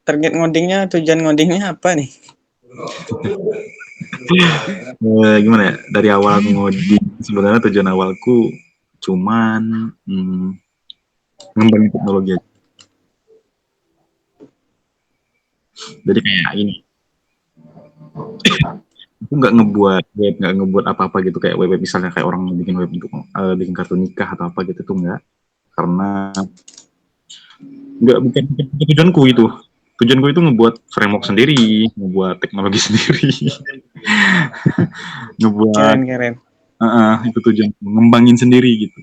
Target ngodingnya, tujuan ngodingnya apa nih? Gimana ya? Dari awal aku ngoding, sebenarnya tujuan awalku cuman ngembangin teknologi aja. Jadi kayak ini, aku nggak ngebuat web, nggak ngebuat apa-apa gitu kayak web misalnya kayak orang bikin web untuk bikin kartu nikah atau apa gitu tuh nggak, karena bukan tujuanku itu. Tujuanku itu ngebuat framework sendiri, ngebuat teknologi sendiri, ngebuat Keren. itu tujuan, ngembangin sendiri gitu,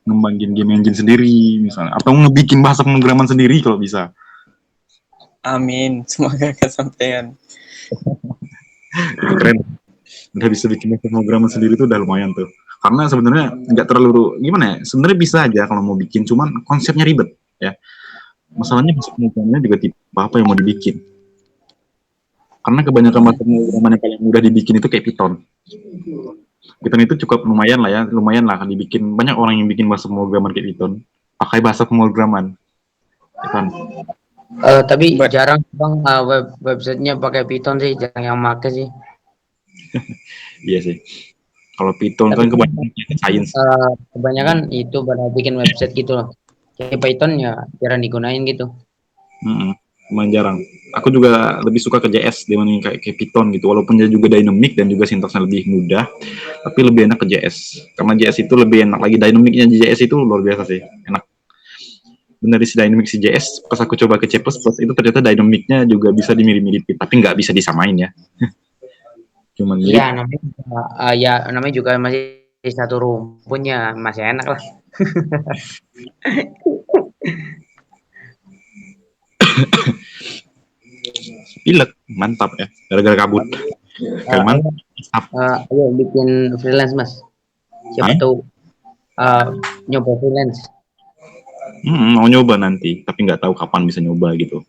ngembangin game engine sendiri misalnya, atau ngebikin bahasa pemrograman sendiri kalau bisa. Amin, semoga kesampaian. Itu keren. Udah bisa bikin bahasa pemrograman sendiri tuh udah lumayan tuh. Karena sebenarnya nggak terlalu gimana ya, sebenarnya bisa aja kalau mau bikin, cuman konsepnya ribet ya. Masalahnya bahasa pemrogramannya juga tipe apa yang mau dibikin. Karena kebanyakan bahasa pemrograman yang paling mudah dibikin itu kayak Python. Python itu cukup lumayan lah kan dibikin. Banyak orang yang bikin bahasa pemrograman kayak Python pakai bahasa pemrograman, ya kan? Tapi jarang bang websitenya pakai Python sih, jarang yang make sih. Iya sih. Kalau Python Tapi kan kebanyakan science. kebanyakan itu pada bikin website gitu loh. Kayak Python ya jarang digunain gitu. Lumayan jarang. Aku juga lebih suka ke JS dibanding kayak Python gitu. Walaupun dia juga dynamic dan juga sintaksnya lebih mudah, tapi lebih enak ke JS. Karena JS itu lebih enak lagi. Dynamicnya JS itu luar biasa sih, enak. Benar si dynamic si JS, pas aku coba ke C++, itu ternyata dynamicnya juga bisa dimirip-miripin, tapi nggak bisa disamain ya. Cuman mirip. Iya namanya ya namanya juga masih satu rumputnya masih enak lah. Pilek, mantap ya, gara-gara kabut. Kalian Ayo bikin freelance mas. Siapa Hah? tahu nyoba freelance. Mau nyoba nanti, tapi nggak tahu kapan bisa nyoba gitu.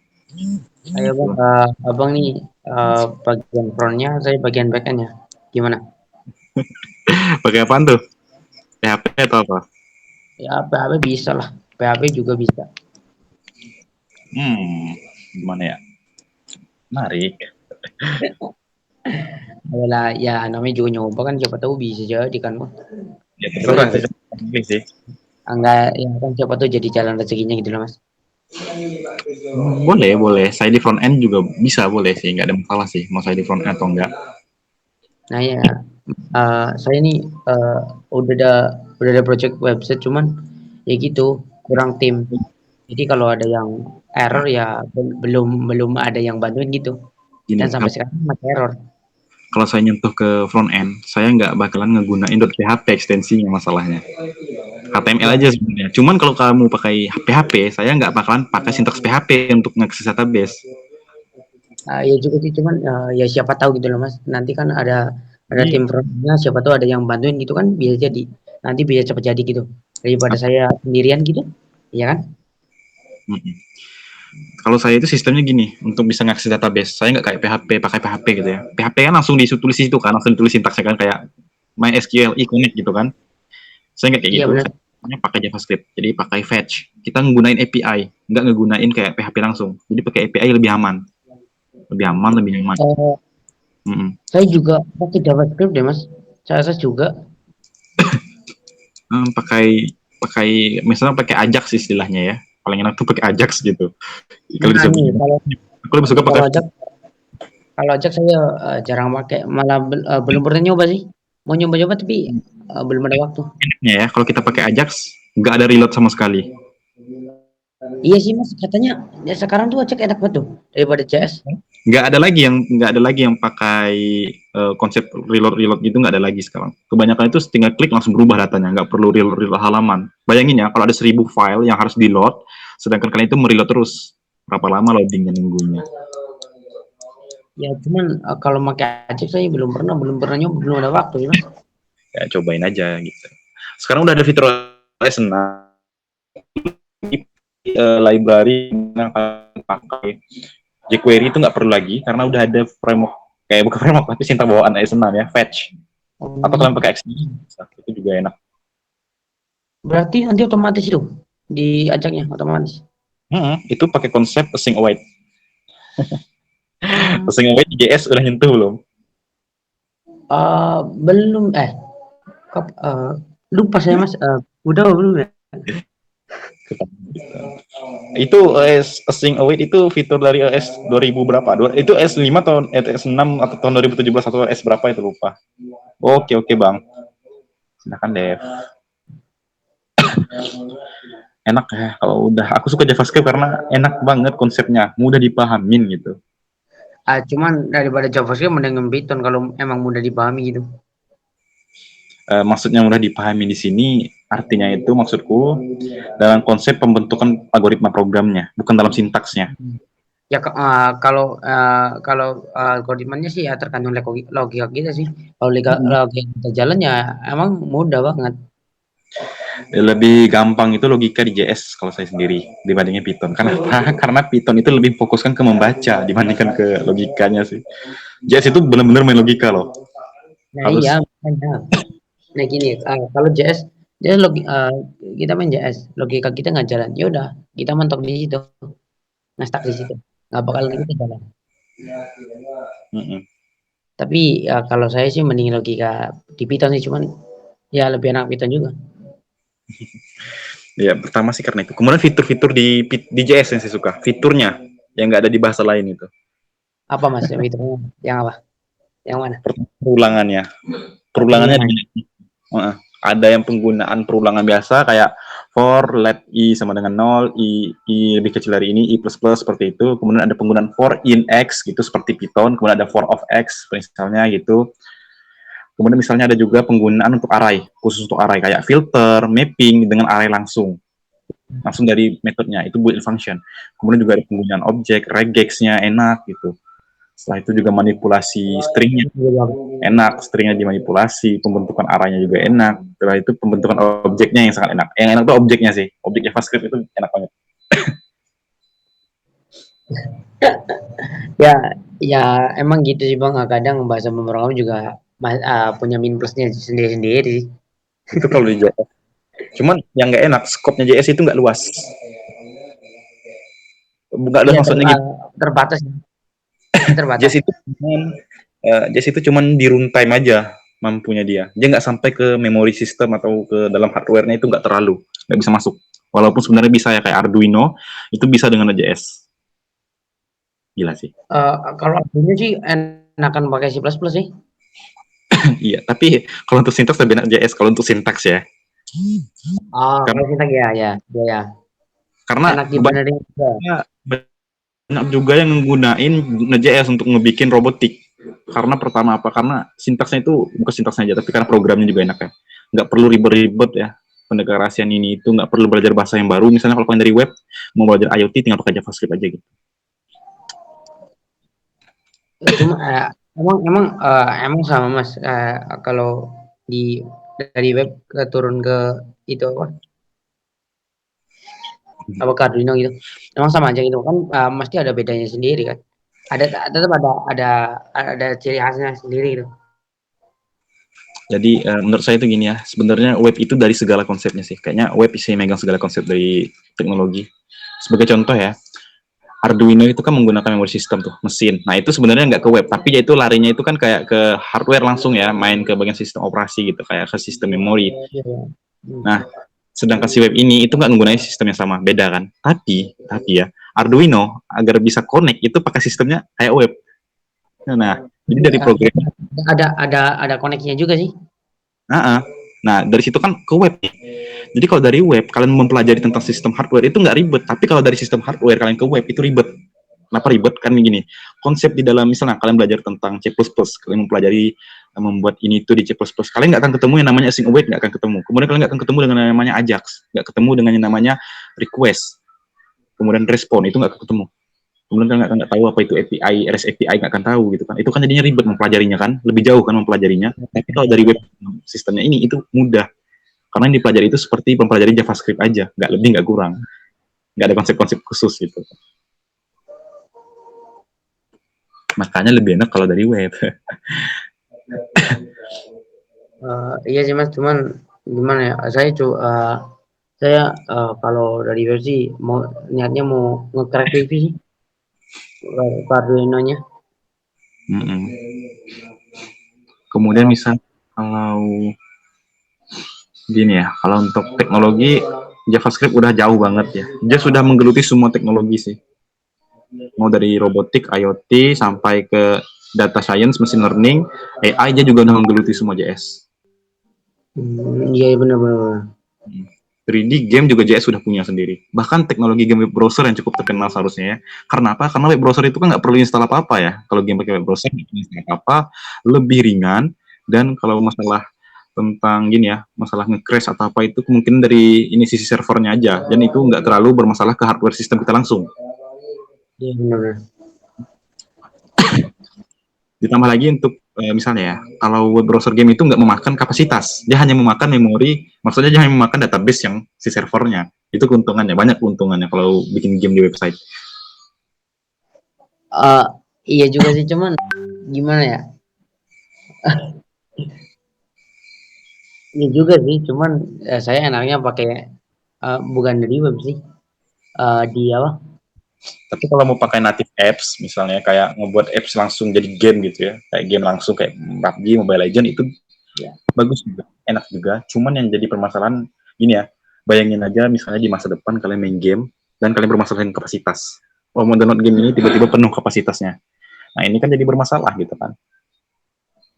Ayo bang, abang nih bagian frontnya, saya bagian backendnya. Gimana? Pakai apaan tuh? PHP atau apa? Ya PHP bisa lah, PHP juga bisa. Gimana ya? Menarik. Adalah ya namanya juga nyoba kan, siapa tahu bisa jadi kan bang. Ya terserah sih. Enggak, ya kan siapa tahu jadi jalan rezekinya gitu loh mas. Boleh. Saya di front end juga bisa, boleh sih, nggak ada masalah sih. Mau saya di front end atau enggak? Nah ya, saya ini udah ada project website, cuman ya gitu kurang tim. Jadi kalau ada yang error ya belum ada yang bantuin gitu. Gini, Dan sampai sekarang masih error. kalau saya nyentuh ke front end, saya nggak bakalan ngegunain .php ekstensinya masalahnya. HTML aja sebenarnya. Cuman kalau kamu pakai PHP, saya nggak bakalan pakai sintaks PHP untuk ngakses database. Ya juga sih, cuman ya siapa tahu gitu loh mas. Nanti kan ada tim frontnya, siapa tahu ada yang bantuin gitu kan, bisa jadi. Nanti bisa cepat jadi gitu. Daripada saya sendirian gitu, ya kan? Kalau saya itu sistemnya gini, untuk bisa ngakses database, saya nggak kayak PHP, pakai PHP gitu ya. PHP kan langsung ditulis di situ kan, langsung ditulis sintaksnya kan kayak MySQL, connect gitu kan. Saya nggak kayak Iya gitu, benar. saya pakai JavaScript, jadi pakai fetch. Kita nggunain API, nggak ngegunain kayak PHP langsung. Jadi pakai API lebih aman. Lebih aman, lebih nyaman. Saya juga pakai JavaScript deh mas. Saya juga. Pakai misalnya pakai Ajax istilahnya ya. Paling enak tuh pakai Ajax gitu. Kalau Nah, bisa nih, aku lebih suka pakai kalau Ajax saya jarang pakai, malah belum pernah nyoba sih. Mau nyoba-nyoba tapi belum ada waktu. ya. Kalau kita pakai Ajax, nggak ada reload sama sekali. Iya sih mas, katanya ya sekarang tuh Ajax enak banget tuh daripada CS. Nggak ada lagi yang pakai konsep reload gitu, nggak ada lagi sekarang. Kebanyakan itu tinggal klik langsung berubah datanya, nggak perlu reload halaman. Bayangin ya, kalau ada 1000 file yang harus di load, sedangkan kalian itu mereload terus, berapa lama loadingnya nunggunya? Ya cuman kalau pakai Ajax saya belum pernah nyoba, belum ada waktu ya mas. Ya cobain aja gitu. Sekarang udah ada fitur OS 6 library yang pakai jQuery itu nggak perlu lagi karena udah ada framework, bukan framework tapi sintak bawaan OS 6 ya, fetch. Atau kalian pakai Extension, itu juga enak. Berarti nanti otomatis itu di Ajaxnya otomatis. Itu pakai konsep async await. Async await JS udah nyentuh belum? Belum lupa saya mas. Udah belum ya? Itu OS async await itu fitur dari OS 2000 berapa? Itu OS 5 atau OS 6 atau tahun 2017 atau OS berapa itu lupa. Oke Bang. Silakan Dev. Enak ya kalau udah. Aku suka JavaScript karena enak banget konsepnya, mudah dipahamin gitu. Cuman daripada JavaScript mending Python kalau emang mudah dipahami gitu. Maksudnya mudah dipahami di sini artinya itu maksudku dalam konsep pembentukan algoritma programnya, bukan dalam sintaksnya. Ya kalau algoritmanya sih ya tergantung logika kita sih. Kalau logika kita jalan ya emang mudah banget. Lebih gampang itu logika di JS kalau saya sendiri dibandingin Python. Karena Python itu lebih fokuskan ke membaca dibandingkan ke logikanya sih. JS itu benar-benar main logika loh. Nah iya, nah gini, kalau JS kita main JS, logika kita nggak jalan, ya udah kita mentok di situ, ngestak di situ, nggak bakal kita jalan. Tapi ya kalau saya sih mending logika di Python sih, cuman ya lebih enak Python juga. Ya, pertama sih karena itu. Kemudian fitur-fitur di JS yang saya suka. Fiturnya yang nggak ada di bahasa lain itu. Apa Mas yang fiturnya? Yang apa? Yang mana? Perulangannya. Perulangannya Perulangan. ada yang penggunaan perulangan biasa kayak for let i sama dengan 0, i lebih kecil dari ini, i plus plus seperti itu. Kemudian ada penggunaan for in x gitu seperti Python. Kemudian ada for of x misalnya gitu. Kemudian misalnya ada juga penggunaan untuk array, khusus untuk array kayak filter, mapping dengan array langsung dari metodenya, itu built function. Kemudian juga ada penggunaan objek, regex-nya enak gitu. Setelah itu juga manipulasi stringnya enak, stringnya dimanipulasi, pembentukan arraynya juga enak. Setelah itu pembentukan objeknya yang sangat enak. Yang enak tuh objeknya sih, objek JavaScript itu enak banget. Ya emang gitu sih Bang, kadang bahasa pemrograman juga punya min plusnya sendiri-sendiri. Itu kalau di JS. Cuman yang nggak enak, skopnya JS itu nggak luas. Nggak luas Iya, maksudnya gitu. terbatas. Terbatas. JS itu cuman di runtime aja mampunya dia. Dia nggak sampai ke memory system atau ke dalam hardware-nya, itu nggak bisa masuk. Walaupun sebenarnya bisa ya kayak Arduino, itu bisa dengan JS. Gila sih. Kalau Arduino sih enakan pakai C++ sih. Iya, tapi kalau untuk sintaks lebih enak JS kalau untuk sintaks ya. Kalau sintaks ya. Karena Enak dibenerin juga. banyak juga yang menggunain Node.js untuk ngebikin robotik. Karena pertama apa? Karena sintaksnya itu bukan sintaksnya aja, tapi karena programnya juga enak ya. Nggak perlu ribet-ribet ya. Pendeklarasian ini itu nggak perlu belajar bahasa yang baru. Misalnya kalau kalian dari web mau belajar IoT tinggal pakai JavaScript aja gitu. Cuma emang sama Mas, kalau dari web turun ke itu apa ke Arduino gitu, emang sama aja gitu kan, mesti ada bedanya sendiri kan, tetap ada ciri khasnya sendiri gitu. Jadi menurut saya itu gini ya, sebenarnya web itu dari segala konsepnya sih. Kayaknya web bisa megang segala konsep dari teknologi. Sebagai contoh ya, Arduino itu kan menggunakan memory system tuh, mesin. Nah itu sebenarnya nggak ke web, tapi dia itu larinya itu kan kayak ke hardware langsung ya, main ke bagian sistem operasi gitu, kayak ke sistem memori. Nah, sedangkan si web ini itu nggak menggunakan sistem yang sama, beda kan. Tapi ya, Arduino agar bisa connect itu pakai sistemnya kayak web. Nah, jadi dari program Ada koneksinya juga sih. Nah, dari situ kan ke web nih. Jadi kalau dari web kalian mempelajari tentang sistem hardware itu nggak ribet, tapi kalau dari sistem hardware kalian ke web itu ribet. Kenapa ribet? Kan gini, konsep di dalam misalnya kalian belajar tentang C++, kalian mempelajari membuat ini itu di C++, kalian nggak akan ketemu yang namanya async await, nggak akan ketemu. Kemudian kalian nggak akan ketemu dengan yang namanya Ajax, nggak ketemu dengan yang namanya request, kemudian respon, itu nggak ketemu. Kemudian kalian nggak tahu apa itu API, REST API, nggak akan tahu gitu kan. Itu kan jadinya ribet mempelajarinya kan, lebih jauh kan mempelajarinya. Tapi kalau dari web sistemnya ini itu mudah. Karena yang dipelajari itu seperti mempelajari JavaScript aja, nggak lebih nggak kurang, nggak ada konsep-konsep khusus gitu. Makanya lebih enak kalau dari web. Iya sih Mas, cuman gimana ya? Saya kalau dari web sih niatnya mau nge-crack review sih, Arduino-nya. Kemudian misal kalau gini ya, kalau untuk teknologi JavaScript udah jauh banget ya. Dia sudah menggeluti semua teknologi sih. Mau dari robotik, IoT, sampai ke data science, machine learning, AI, dia juga udah menggeluti semua JS. Iya benar-benar. 3D game juga JS sudah punya sendiri. Bahkan teknologi game web browser yang cukup terkenal seharusnya ya. Karena apa? Karena web browser itu kan nggak perlu install apa-apa ya. Kalau game pakai web browser nggak perlu install apa-apa, lebih ringan. Dan kalau masalah tentang gini ya, masalah nge-crash atau apa itu kemungkinan dari ini sisi servernya aja. Dan itu nggak terlalu bermasalah ke hardware sistem kita langsung. Iya benar. Ditambah lagi untuk misalnya ya, kalau web browser game itu nggak memakan kapasitas, dia hanya memakan memori, maksudnya dia hanya memakan database yang si servernya. Itu keuntungannya, banyak keuntungannya kalau bikin game di website. Iya juga sih, cuman gimana ya? Iya juga sih, cuman saya enaknya pakai bukan dari web sih, di apa? Tapi kalau mau pakai native apps, misalnya kayak ngebuat apps langsung jadi game gitu ya, kayak game langsung kayak PUBG, Mobile Legend itu Ya. bagus juga, enak juga. Cuman yang jadi permasalahan gini ya, bayangin aja misalnya di masa depan kalian main game dan kalian bermasalahan kapasitas. Oh, mau download game ini tiba-tiba penuh kapasitasnya. Nah, ini kan jadi bermasalah gitu kan.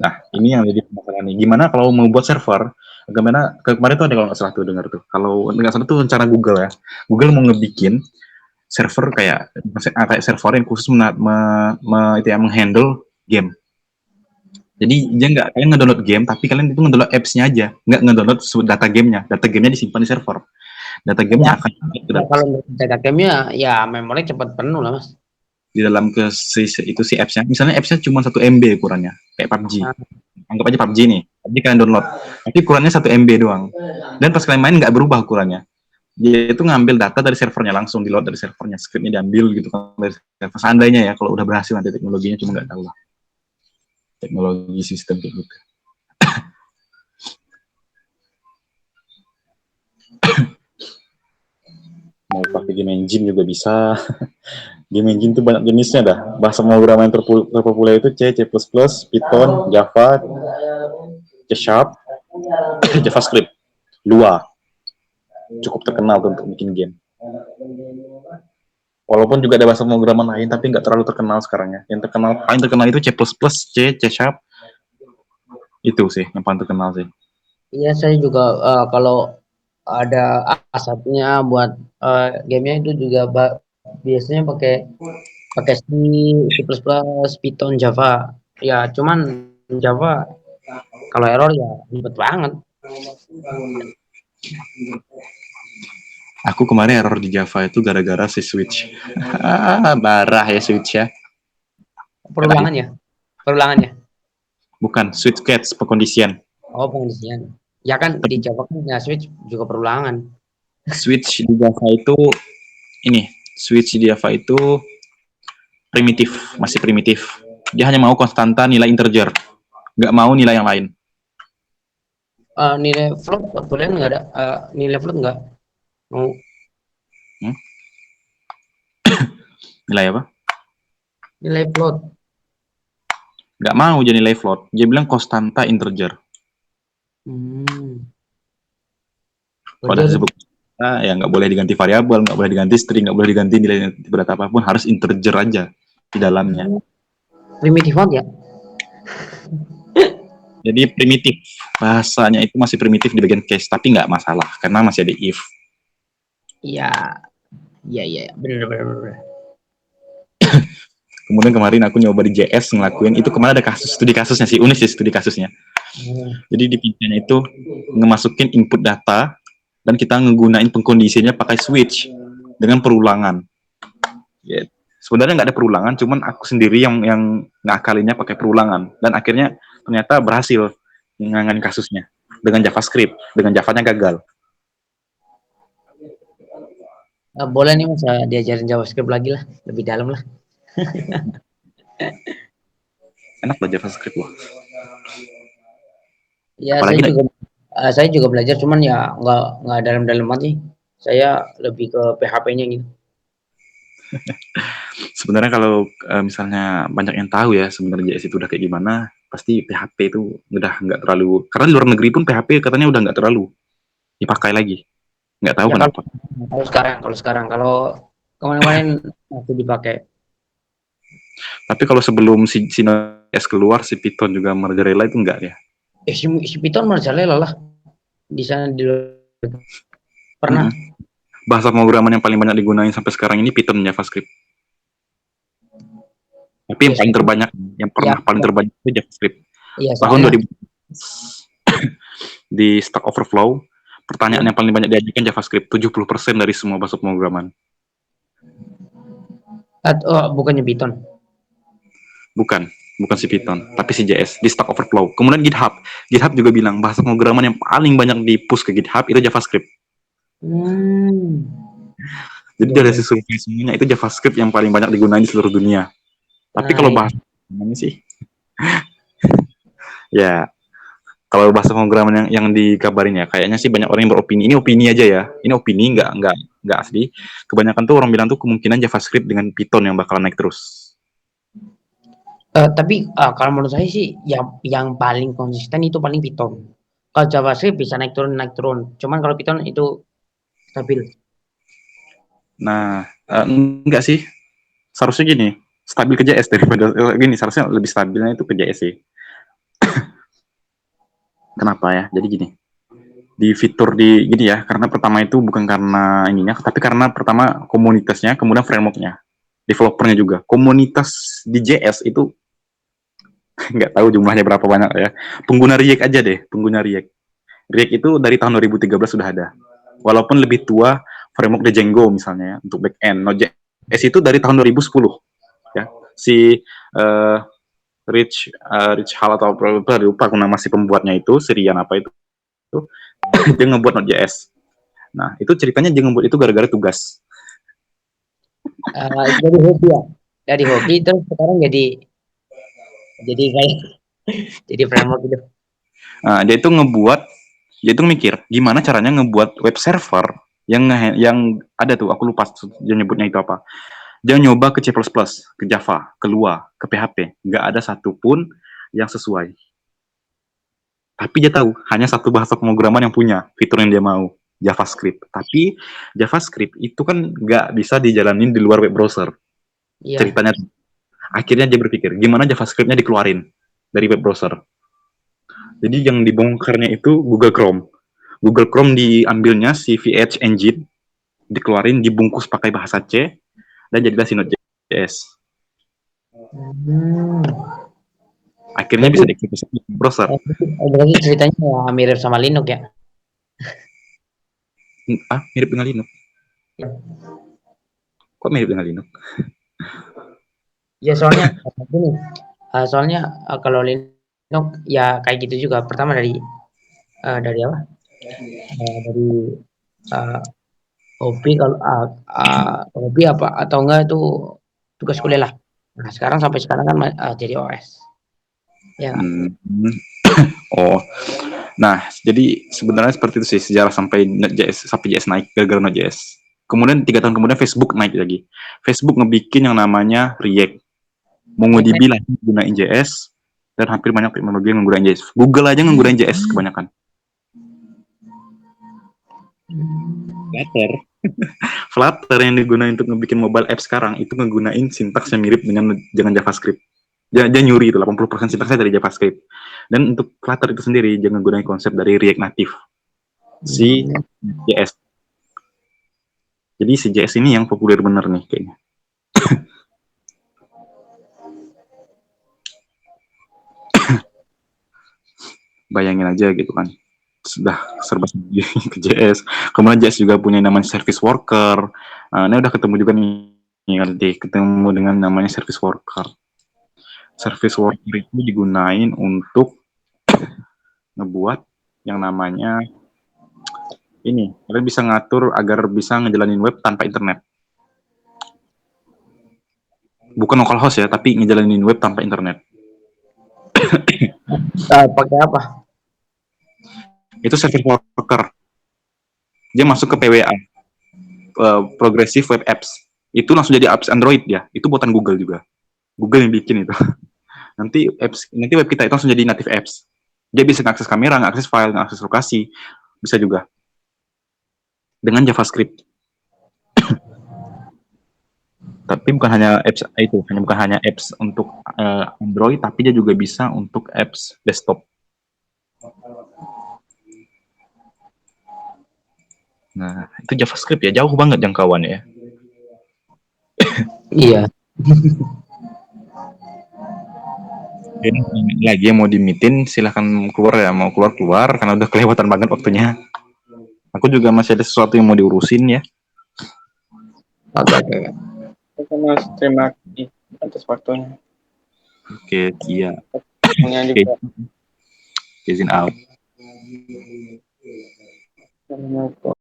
Nah, ini yang jadi permasalahan nih. Gimana kalau mau buat server? Gimana kemarin tuh ada kalau nggak salah tuh dengar tuh. Kalau nggak salah tuh rencana Google ya. Google mau ngebikin server kayak server yang khusus itu ya, menghandle game. Jadi dia nggak kalian ngedownload game, tapi kalian itu ngedownload apps-nya aja, nggak ngedownload data gamenya. Data gamenya disimpan di server. Data gamenya akan Ya, kalau data game-nya ya memori cepat penuh lah mas. di dalam itu si apps-nya. Misalnya apps-nya cuma 1 MB ukurannya, kayak PUBG. Anggap aja PUBG nih, PUBG kalian download, tapi ukurannya 1 MB doang. Dan pas kalian main nggak berubah ukurannya. Dia itu ngambil data dari servernya, langsung di load dari servernya, scriptnya diambil gitu kan dari server. Seandainya ya, kalau udah berhasil nanti teknologinya, cuma nggak tahu lah. Teknologi sistem kayak gitu. Mau pakai game engine juga bisa. Game engine tuh banyak jenisnya dah. Bahasa pemrograman yang terpopuler itu C, C++, Python, Java, C Sharp, JavaScript, Lua. Cukup terkenal tuh untuk bikin game. Walaupun juga ada bahasa pemrograman lain, tapi nggak terlalu terkenal sekarang ya. Yang terkenal, paling terkenal itu C++, C, C Sharp. Itu sih yang paling terkenal sih. Iya saya juga kalau ada asapnya buat gamenya itu juga biasanya pakai C, C++, Python, Java. Ya cuman Java kalau error ya ribet banget. Aku kemarin error di Java itu gara-gara si switch. Barah ya switch ya. Perulangannya. Bukan, switch catch, pengkondisian. Oh pengisian. Ya kan di Java kan ya switch juga perulangan. Switch di Java itu switch di Java itu primitif, masih primitif. Dia hanya mau konstanta nilai integer, nggak mau nilai yang lain. Nilai float boleh nggak ada? Nilai float nggak? Mau? Nilai apa? Nilai float. Nggak mau jadi nilai float. Dia bilang konstanta integer. Kalau udah disebut ya nggak boleh diganti variabel, nggak boleh diganti string, nggak boleh diganti nilai berapa apapun, harus integer aja di dalamnya. Primitif banget ya? Jadi primitif, bahasanya itu masih primitif di bagian case, tapi nggak masalah karena masih ada if. Iya, benar. Kemudian kemarin aku nyoba di JS ngelakuin itu, kemarin ada studi kasusnya sih, unik sih studi kasusnya. Jadi di pintunya itu ngemasukin input data dan kita ngegunain pengkondisinya pakai switch dengan perulangan. Yeah. Sebenarnya nggak ada perulangan, cuman aku sendiri yang ngakalinnya pakai perulangan dan akhirnya ternyata berhasil ngangani kasusnya dengan JavaScript, dengan Javanya gagal. Boleh nih mas diajarin JavaScript lagi lah, lebih dalam lah. Enak lah JavaScript loh. Ya saya juga belajar, cuman ya nggak dalam-dalam banget. Saya lebih ke PHP-nya gitu. Sebenarnya kalau misalnya banyak yang tahu ya sebenarnya JS itu udah kayak gimana, pasti PHP itu udah nggak terlalu, karena di luar negeri pun PHP katanya udah nggak terlalu dipakai lagi, nggak tahu Ya, kenapa. Kalau sekarang kemarin masih dipakai. Tapi kalau sebelum si Node.js keluar, si Python juga merajalela itu enggak ya? Si Python merajalela lah di sana pernah. Bahasa pemrograman yang paling banyak digunain sampai sekarang ini Python, JavaScript. Tapi yang paling terbanyak, yang pernah paling terbanyak itu JavaScript. Iya, Tahun 2000 di Stack Overflow, pertanyaan yang paling banyak diajukan JavaScript, 70% dari semua bahasa pemrograman. Bukannya Python? Bukan si Python, tapi si JS di Stack Overflow. Kemudian GitHub juga bilang bahasa pemrograman yang paling banyak di-push ke GitHub itu JavaScript. Jadi dari survei semuanya itu JavaScript yang paling banyak digunakan di seluruh dunia. Tapi kalau bahasa pemrograman sih, ya kalau bahasa pemrograman yang dikabarin ya, kayaknya sih banyak orang yang beropini. Ini opini aja ya. Ini opini nggak Nggak sih. Kebanyakan tuh orang bilang tuh kemungkinan JavaScript dengan Python yang bakalan naik terus. Tapi kalau menurut saya sih yang paling konsisten itu paling Python. Kalau JavaScript bisa naik turun. Cuman kalau Python itu stabil. Nah, enggak sih. Seharusnya gini, stabil ke JS daripada gini, seharusnya lebih stabilnya itu ke JS sih. Kenapa ya? Jadi gini, di fitur di gini ya, karena pertama itu bukan karena ininya, tapi karena pertama komunitasnya, kemudian frameworknya, developernya juga. Komunitas di JS itu nggak tahu jumlahnya berapa banyak ya. Pengguna React aja deh, pengguna React. React itu dari tahun 2013 sudah ada. Walaupun lebih tua framework Django misalnya ya, untuk backend. Node.js itu dari tahun 2010 ya. Si Rich Hall atau apa lupa aku nama si pembuatnya itu, Sirian apa itu dia ngebuat Node.js. Nah, itu ceritanya dia ngebuat itu gara-gara tugas. Itu dari hobi ya. Dari hobi terus sekarang jadi kayak jadi framework gitu. Nah, dia itu mikir gimana caranya ngebuat web server yang ada tuh, aku lupa dia nyebutnya itu apa. Dia nyoba ke C++, ke Java, ke Lua, ke PHP, nggak ada satupun yang sesuai. Tapi dia tahu hanya satu bahasa pemrograman yang punya fitur yang dia mau, JavaScript. Tapi JavaScript itu kan nggak bisa dijalanin di luar web browser. Iya. Ceritanya, akhirnya dia berpikir gimana JavaScript-nya dikeluarin dari web browser. Jadi yang dibongkarnya itu Google Chrome. Google Chrome diambilnya si VH Engine, dikeluarin, dibungkus pakai bahasa C, dan jadilah si Node.js. Akhirnya bisa dieksekusi di browser. Berarti ceritanya ya mirip sama Linux ya. Mirip dengan Linux. Kok mirip dengan Linux? Ya soalnya gini, kalau Linux ya kayak gitu juga. Pertama dari apa? Dari hobi, kalau hobi apa atau enggak itu tugas kuliah lah. Nah sekarang sampai sekarang kan jadi OS. Ya. Oh, nah jadi sebenarnya seperti itu sih sejarah sampai JS naik gara-gara Node.js. Kemudian 3 tahun kemudian Facebook naik lagi. Facebook ngebikin yang namanya React. MongoDB lah gunain JS, dan hampir banyak teknologi yang menggunakan JS. Google aja menggunakan JS kebanyakan. Flutter yang digunakan untuk ngebikin mobile app sekarang itu ngegunain sintaks yang mirip dengan JavaScript. Dia nyuri itu 80% sintaksnya dari JavaScript. Dan untuk Flutter itu sendiri jangan gunain konsep dari React Native, si JS. Jadi si JS ini yang populer bener nih kayaknya. Bayangin aja gitu kan, sudah serba ke JS. Kemudian JS juga punya namanya service worker. Ini udah ketemu juga nih nanti ketemu dengan namanya service worker. Service worker itu digunain untuk ngebuat yang namanya ini, kalian bisa ngatur agar bisa ngejalanin web tanpa internet. Bukan localhost ya, tapi ngejalanin web tanpa internet. Pakai apa? Itu service worker. Dia masuk ke PWA, Progressive Web Apps. Itu langsung jadi apps Android ya. Itu buatan Google juga. Google yang bikin itu. Nanti web kita itu langsung jadi native apps. Dia bisa ngakses kamera, ngakses file, ngakses lokasi, bisa juga dengan JavaScript. Tapi bukan hanya apps itu, bukan hanya apps untuk Android, tapi dia juga bisa untuk apps desktop. Nah, itu JavaScript ya, jauh banget jangkauan ya. Iya. Ini lagi yang mau dimitin, silahkan keluar ya, mau keluar karena udah kelewatan banget waktunya. Aku juga masih ada sesuatu yang mau diurusin ya. Oke. Oke Mas, terima kasih atas waktunya. Oke, Kia. Oke. Izin out. Assalamualaikum.